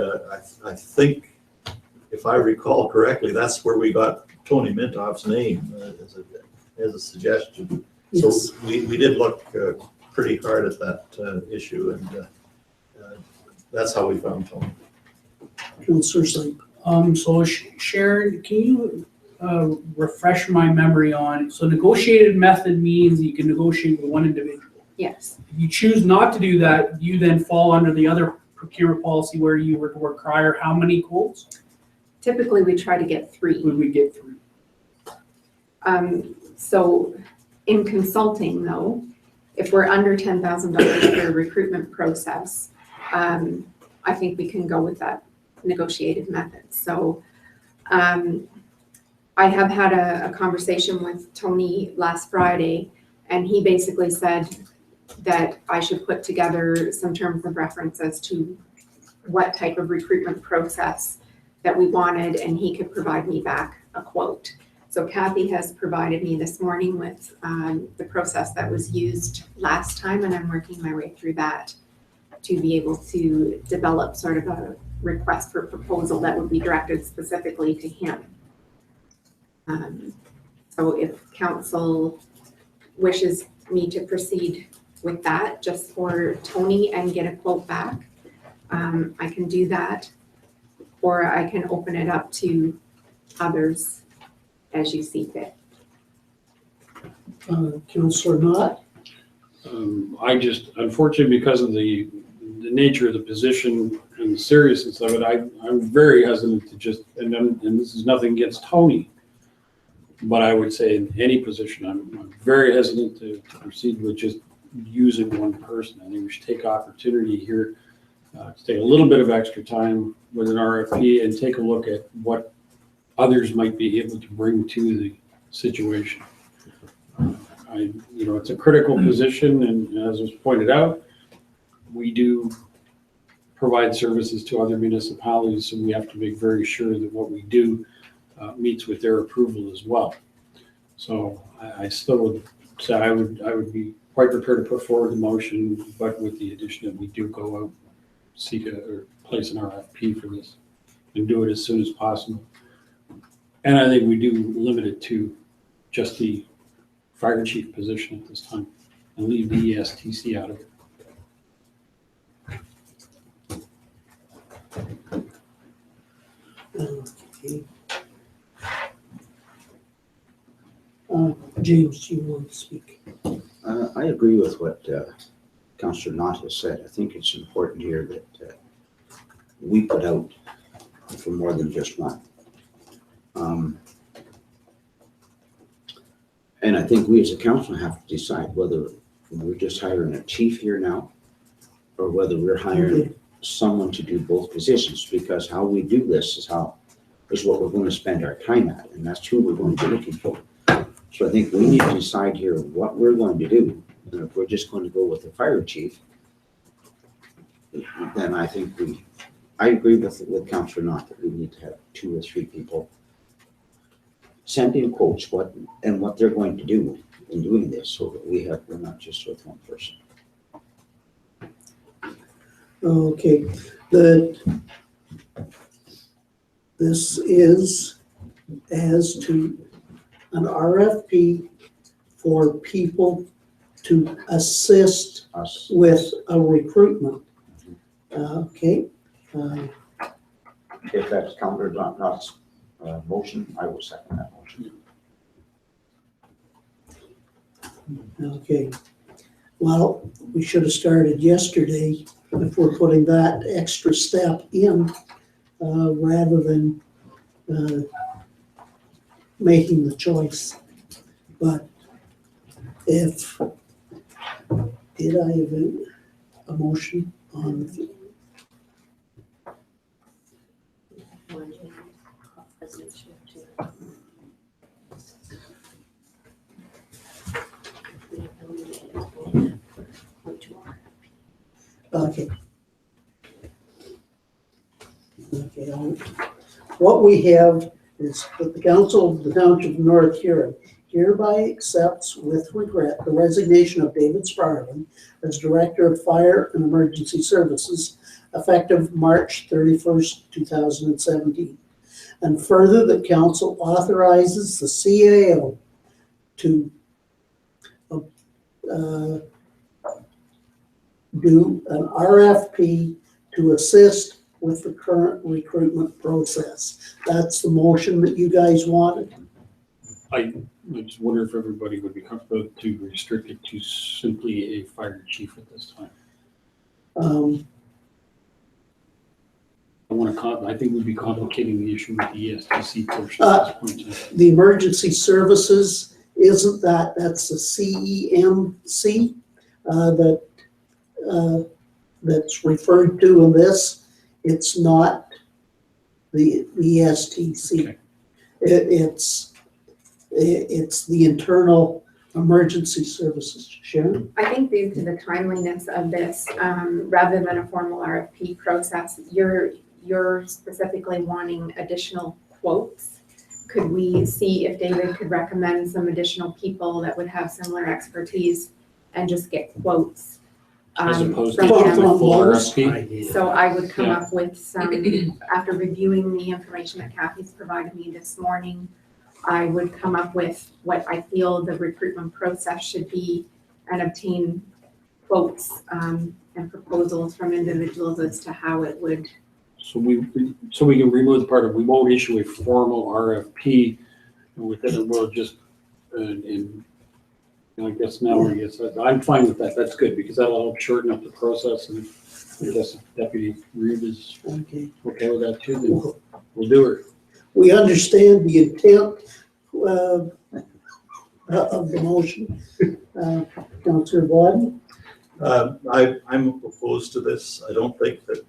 I think, if I recall correctly, that's where we got Tony Mintoff's name as a suggestion. Yes. So we did look pretty hard at that issue, and that's how we found Tony. Councillor Slate. So Sharon, can you refresh my memory on, so negotiated method means you can negotiate with one individual. Yes, If you choose not to do that, you then fall under the other procurement policy where you require how many quotes? typically we try to get 3. Would we get 3? So in consulting though, if we're under $10,000 for a recruitment process, I think we can go with that negotiated method. So I have had a conversation with Tony last Friday, and he basically said that I should put together some terms of reference as to what type of recruitment process that we wanted, and he could provide me back a quote. So Kathy has provided me this morning with the process that was used last time, and I'm working my way through that to be able to develop sort of a request for proposal that would be directed specifically to him. So if council wishes me to proceed with that just for Tony and get a quote back, I can do that, or I can open it up to others as you see fit. Councillor Knott. Unfortunately, because of the nature of the position and the seriousness of it, I'm very hesitant to just, and this is nothing against Tony, but I would say in any position, I'm very hesitant to proceed with just using one person. I think we should take opportunity here to take a little bit of extra time with an RFP and take a look at what others might be able to bring to the situation. It's a critical position, and as was pointed out, we do provide services to other municipalities, so we have to make very sure that what we do meets with their approval as well. So I still would say I would be quite prepared to put forward the motion, but with the addition that we do go out, seek or place an RFP for this and do it as soon as possible. And I think we do limit it to just the fire chief position at this time and leave the ESTC out of it. Okay. James, do you want to speak? I agree with what Councillor Knott has said. I think it's important here that we put out for more than just one. And I think we as a council have to decide whether we're just hiring a chief here now or whether we're hiring someone to do both positions, because how we do this is what we're going to spend our time at, and that's who we're going to be looking for. So I think we need to decide here what we're going to do. And if we're just going to go with the fire chief, then I think I agree with Councillor Knott that we need to have 2 or 3 people send in quotes what they're going to do in doing this, so that we're not just with one person. Okay, this is as to an RFP for people to assist Us. with a recruitment. Okay. If that's Councillor Knott's motion, I will second that motion. Okay. Well, we should have started yesterday if we're putting that extra step in rather than making the choice. But did I have a motion on the Okay. Okay, what we have is that the council of the Township of North Huron hereby accepts with regret the resignation of David Sparlin as Director of Fire and Emergency Services effective March 31st, 2017. And further, the council authorizes the CAO to do an RFP to assist with the current recruitment process. That's the motion that you guys wanted. I just wonder if everybody would be comfortable to restrict it to simply a fire chief at this time. I think we'd be complicating the issue with the ESTC portion at this point. The emergency services, isn't that, that's the CEMC that's referred to in this. It's not the ESTC. Okay. It's the internal emergency services. Sharon? I think due to the timeliness of this, rather than a formal RFP process, you're specifically wanting additional quotes. Could we see if David could recommend some additional people that would have similar expertise and just get quotes? As opposed to from Well, a them? full RFP. So I would come Yeah. up with some, after reviewing the information that Kathy's provided me this morning, I would come up with what I feel the recruitment process should be and obtain quotes and proposals from individuals as to how it would. So we can remove the part of, we won't issue a formal RFP within it, we'll just, and I guess now, I'm fine with that, that's good, because that'll help shorten up the process, and I guess Deputy Reed is Okay. okay with that too, then we'll do it. We understand the intent of the motion. Councillor Wadden? I'm opposed to this. I don't think that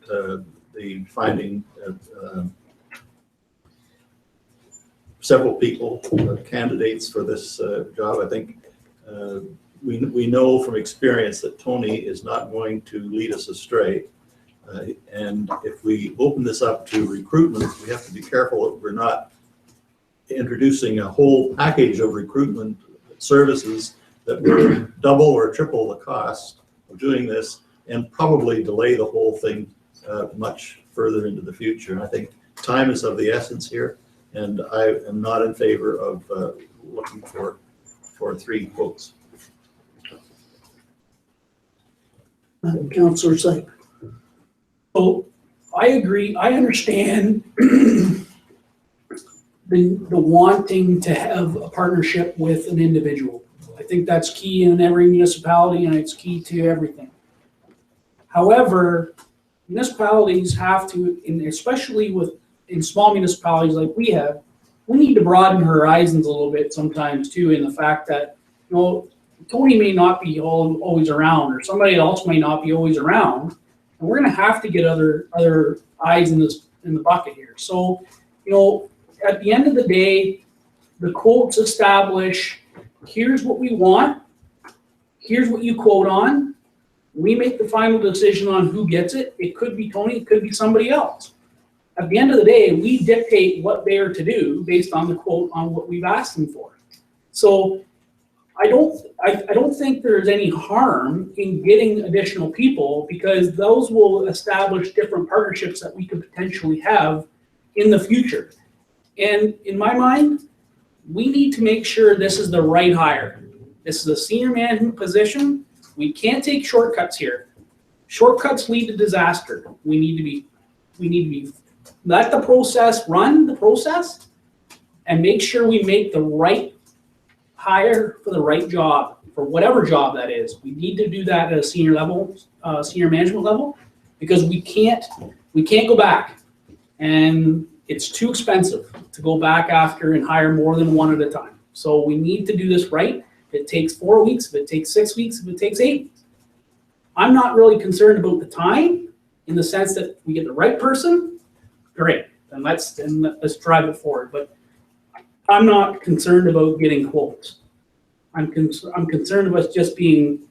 the finding several people, candidates for this job, I think we know from experience that Tony is not going to lead us astray. And if we open this up to recruitment, we have to be careful that we're not introducing a whole package of recruitment services that will double or triple the cost of doing this and probably delay the whole thing much further into the future. And I think time is of the essence here, and I am not in favor of looking for 3 quotes. Councillor Sype? So I agree, I understand the wanting to have a partnership with an individual. I think that's key in every municipality and it's key to everything. However, municipalities have to, especially in small municipalities like we have, we need to broaden horizons a little bit sometimes too, in the fact that, Tony may not be always around, or somebody else may not be always around, and we're gonna have to get other eyes in the bucket here. So, at the end of the day, the quotes establish, here's what we want, here's what you quote on, we make the final decision on who gets it. It could be Tony, it could be somebody else. At the end of the day, we dictate what they are to do based on the quote on what we've asked them for. So I don't think there's any harm in getting additional people, because those will establish different partnerships that we could potentially have in the future. And in my mind, we need to make sure this is the right hire. This is a senior management position. We can't take shortcuts here. Shortcuts lead to disaster. We need to be let the process run the process and make sure we make the right hire for the right job, for whatever job that is. We need to do that at a senior level, senior management level, because we can't go back, and it's too expensive to go back after and hire more than one at a time. So we need to do this right. If it takes 4 weeks, if it takes 6 weeks, if it takes 8 weeks. I'm not really concerned about the time, in the sense that we get the right person, great, then let's drive it forward. But I'm not concerned about getting quotes. I'm concerned about us just being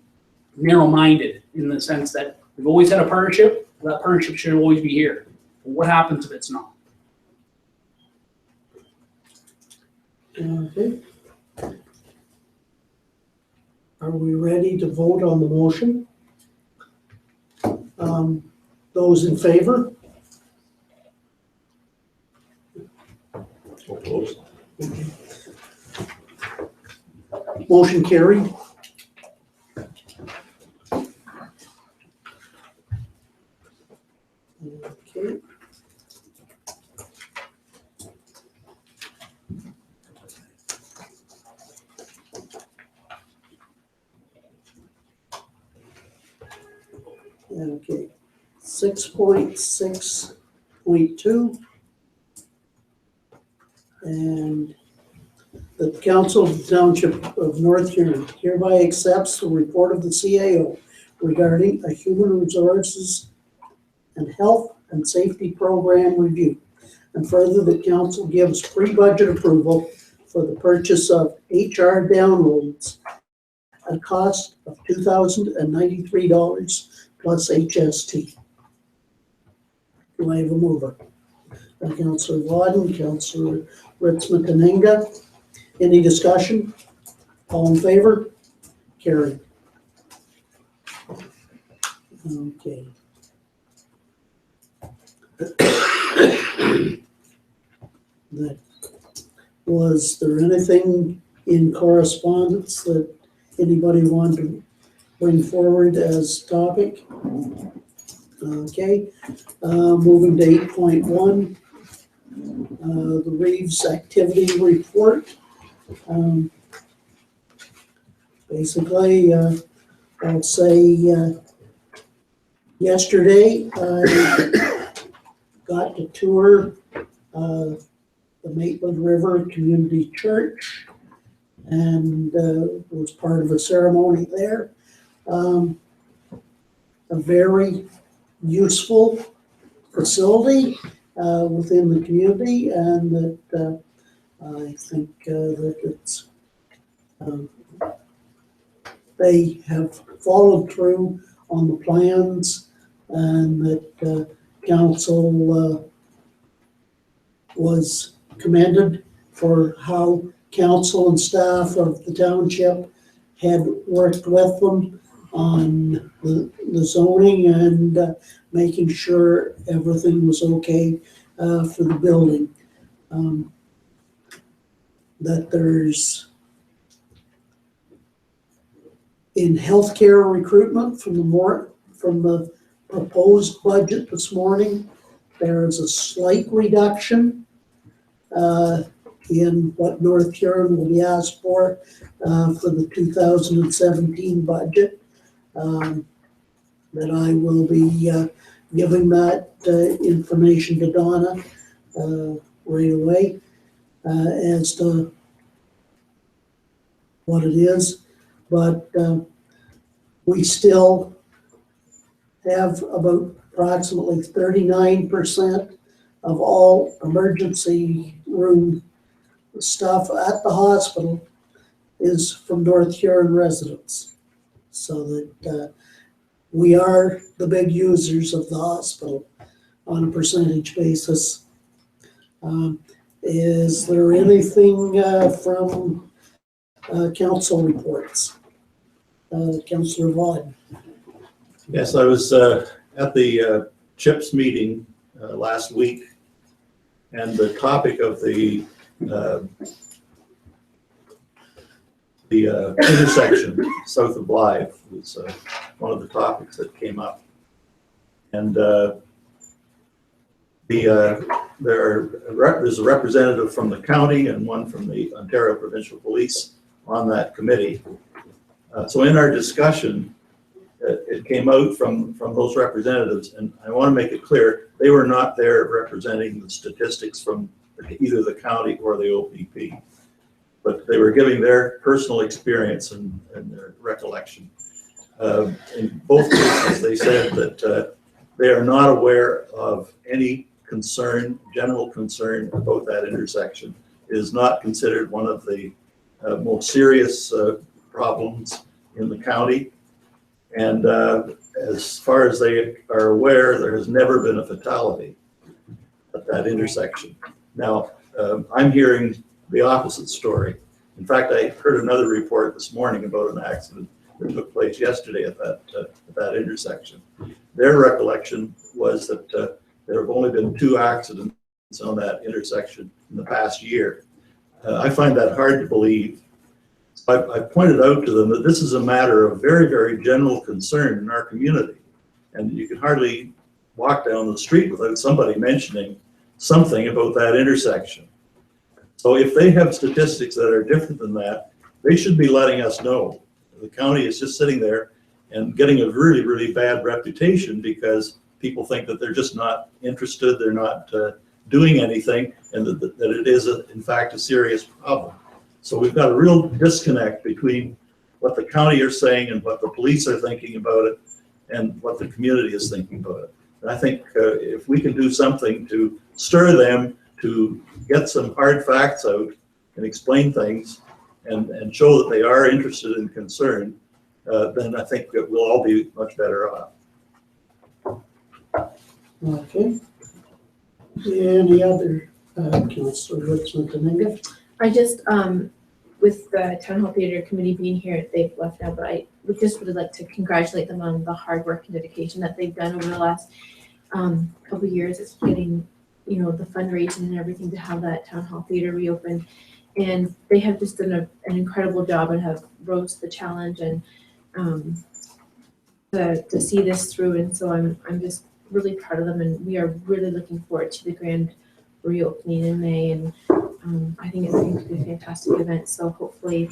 narrow-minded, in the sense that we've always had a partnership. That partnership should always be here. But what happens if it's not? Okay. Are we ready to vote on the motion? Those in favor? Opposed? Motion carried. Okay. Okay, 6.6.2. And the Council of the Township of North Huron hereby accepts the report of the CAO regarding a human resources and health and safety program review. And further, the council gives pre-budget approval for the purchase of HR downloads at a cost of $2,093 plus HST. Do I have a mover? Councillor Wadden, Councillor Ritzman-Kaninga. Any discussion? All in favor? Carried. Okay. Was there anything in correspondence that anybody wanted to bring forward as topic? Okay, moving to 8.1, the Reeves activity report. Basically, I'll say yesterday I got to tour the Maitland River Community Church and was part of a ceremony there. A very useful facility within the community, and that I think that it's they have followed through on the plans, and that council was commended for how council and staff of the township had worked with them on the zoning and making sure everything was okay for the building. That there's in healthcare recruitment from the proposed budget this morning, there is a slight reduction in what North Huron will be asked for the 2017 budget. That I will be giving that information to Donna right away as to what it is. But we still have about approximately 39% of all emergency room stuff at the hospital is from North Huron residents. So that we are the big users of the hospital on a percentage basis. Is there anything from council reports? Councillor Vaughn. Yes, I was at the CHIPS meeting last week, and the topic of the intersection south of Blythe was one of the topics that came up. And there's a representative from the county and one from the Ontario Provincial Police on that committee. So in our discussion, it came out from those representatives, and I want to make it clear, they were not there representing the statistics from either the county or the OPP, but they were giving their personal experience and their recollection. In both cases, they said that they are not aware of any concern, general concern about that intersection. It is not considered one of the most serious problems in the county. And as far as they are aware, there has never been a fatality at that intersection. Now, I'm hearing the opposite story. In fact, I heard another report this morning about an accident that took place yesterday at that intersection. Their recollection was that there have only been 2 accidents on that intersection in the past year. I find that hard to believe. I pointed out to them that this is a matter of very, very general concern in our community. And you can hardly walk down the street without somebody mentioning something about that intersection. So if they have statistics that are different than that, they should be letting us know. The county is just sitting there and getting a really, really bad reputation because people think that they're just not interested, they're not doing anything, and that it is, in fact, a serious problem. So we've got a real disconnect between what the county are saying and what the police are thinking about it and what the community is thinking about it. And I think if we can do something to stir them to get some hard facts out and explain things and show that they are interested and concerned, then I think that we'll all be much better off. Okay. Any other, Councillor Whitson-Dominguez? I just, with the Town Hall Theatre Committee being here, they've left now, but I would just really like to congratulate them on the hard work and dedication that they've done over the last couple of years. It's getting, you know, the fundraising and everything to have that Town Hall Theatre reopened. And they have just done an incredible job and have rose to the challenge and to see this through. And so I'm just really proud of them, and we are really looking forward to the grand reopening in May. And I think it's going to be a fantastic event. So hopefully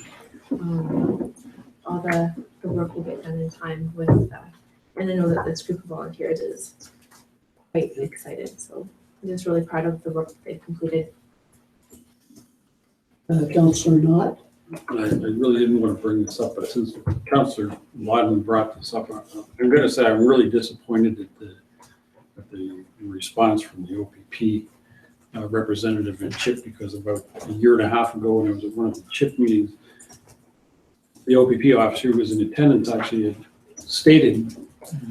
all the work will get done in time with, and I know that this group of volunteers is quite excited. So I'm just really proud of the work that they've completed. Councillor Knott? I really didn't want to bring this up, but since Councillor Wadman brought this up, I'm going to say I'm really disappointed at the response from the OPP representative in CHIP, because about a year and a half ago when I was at one of the CHIP meetings, the OPP officer who was in attendance actually had stated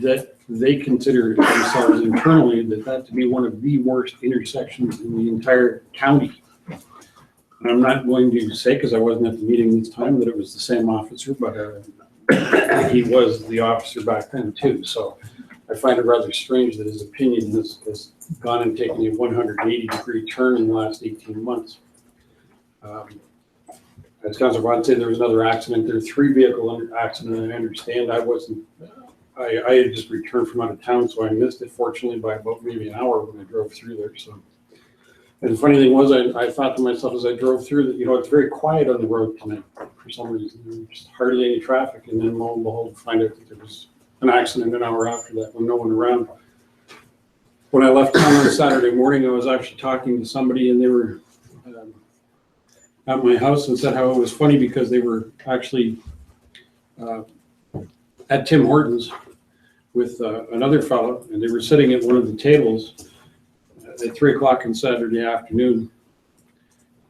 that they consider themselves internally that to be one of the worst intersections in the entire county. And I'm not going to say, because I wasn't at the meeting this time, that it was the same officer, but he was the officer back then too. So I find it rather strange that his opinion has gone and taken a 180-degree turn in the last 18 months. As Councilor Vaughn said, there was another accident. There were 3 vehicle accident. I understand. I had just returned from out of town, so I missed it, fortunately, by about maybe an hour when I drove through there. So, and the funny thing was, I thought to myself as I drove through that, you know, it's very quiet on the road tonight for some reason. There was just hardly any traffic, and then lo and behold, find out that there was an accident an hour after that when no one around. When I left town on Saturday morning, I was actually talking to somebody, and they were at my house and said how it was funny because they were actually at Tim Hortons with another fellow, and they were sitting at one of the tables at 3 o'clock on Saturday afternoon,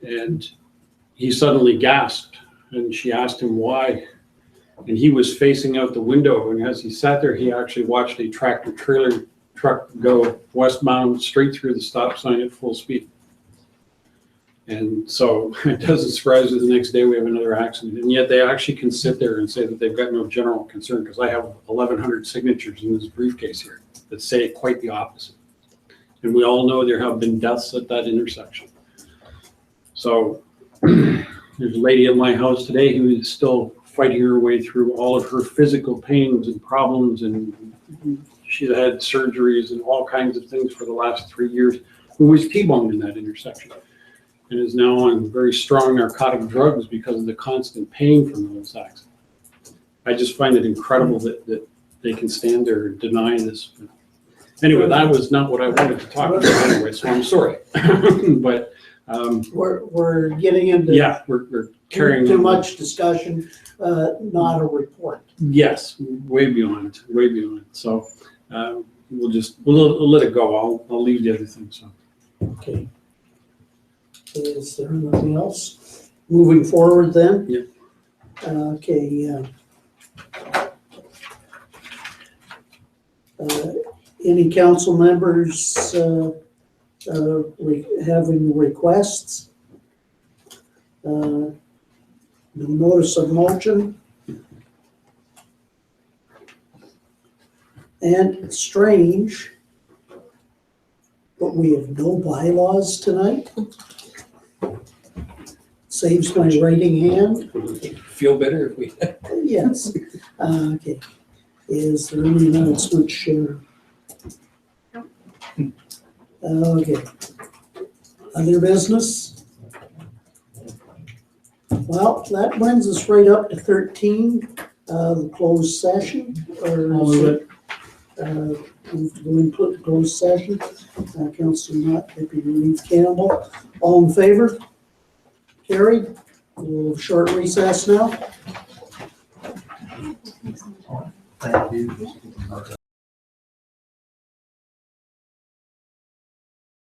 and he suddenly gasped, and she asked him why, and he was facing out the window, and as he sat there, he actually watched a tractor trailer truck go westbound straight through the stop sign at full speed. And so it doesn't surprise me the next day we have another accident, and yet they actually can sit there and say that they've got no general concern, because I have 1,100 signatures in this briefcase here that say quite the opposite. And we all know there have been deaths at that intersection. So there's a lady at my house today who is still fighting her way through all of her physical pains and problems, and she's had surgeries and all kinds of things for the last 3 years, who was T-boned in that intersection and is now on very strong narcotic drugs because of the constant pain from those accidents. I just find it incredible that they can stand there and deny this. Anyway, that was not what I wanted to talk about anyway, so I'm sorry. But we're getting into we're carrying too much discussion, not a report. Yes, way beyond. So we'll let it go. I'll leave the other thing. So okay. Is there anything else? Moving forward then? Yeah. Okay. Any council members having requests? No notice of motion. And it's strange, but we have no bylaws tonight. Saves my writing hand. Feel better if we. Yes. Okay. Is there any announcement, Sharon? Okay. Other business? Well, that brings us right up to 13, the closed session, or is it, move to go into closed session. Councilor Knott, Deputy Relief Campbell, all in favor? Carried. A little short recess now. Thank you.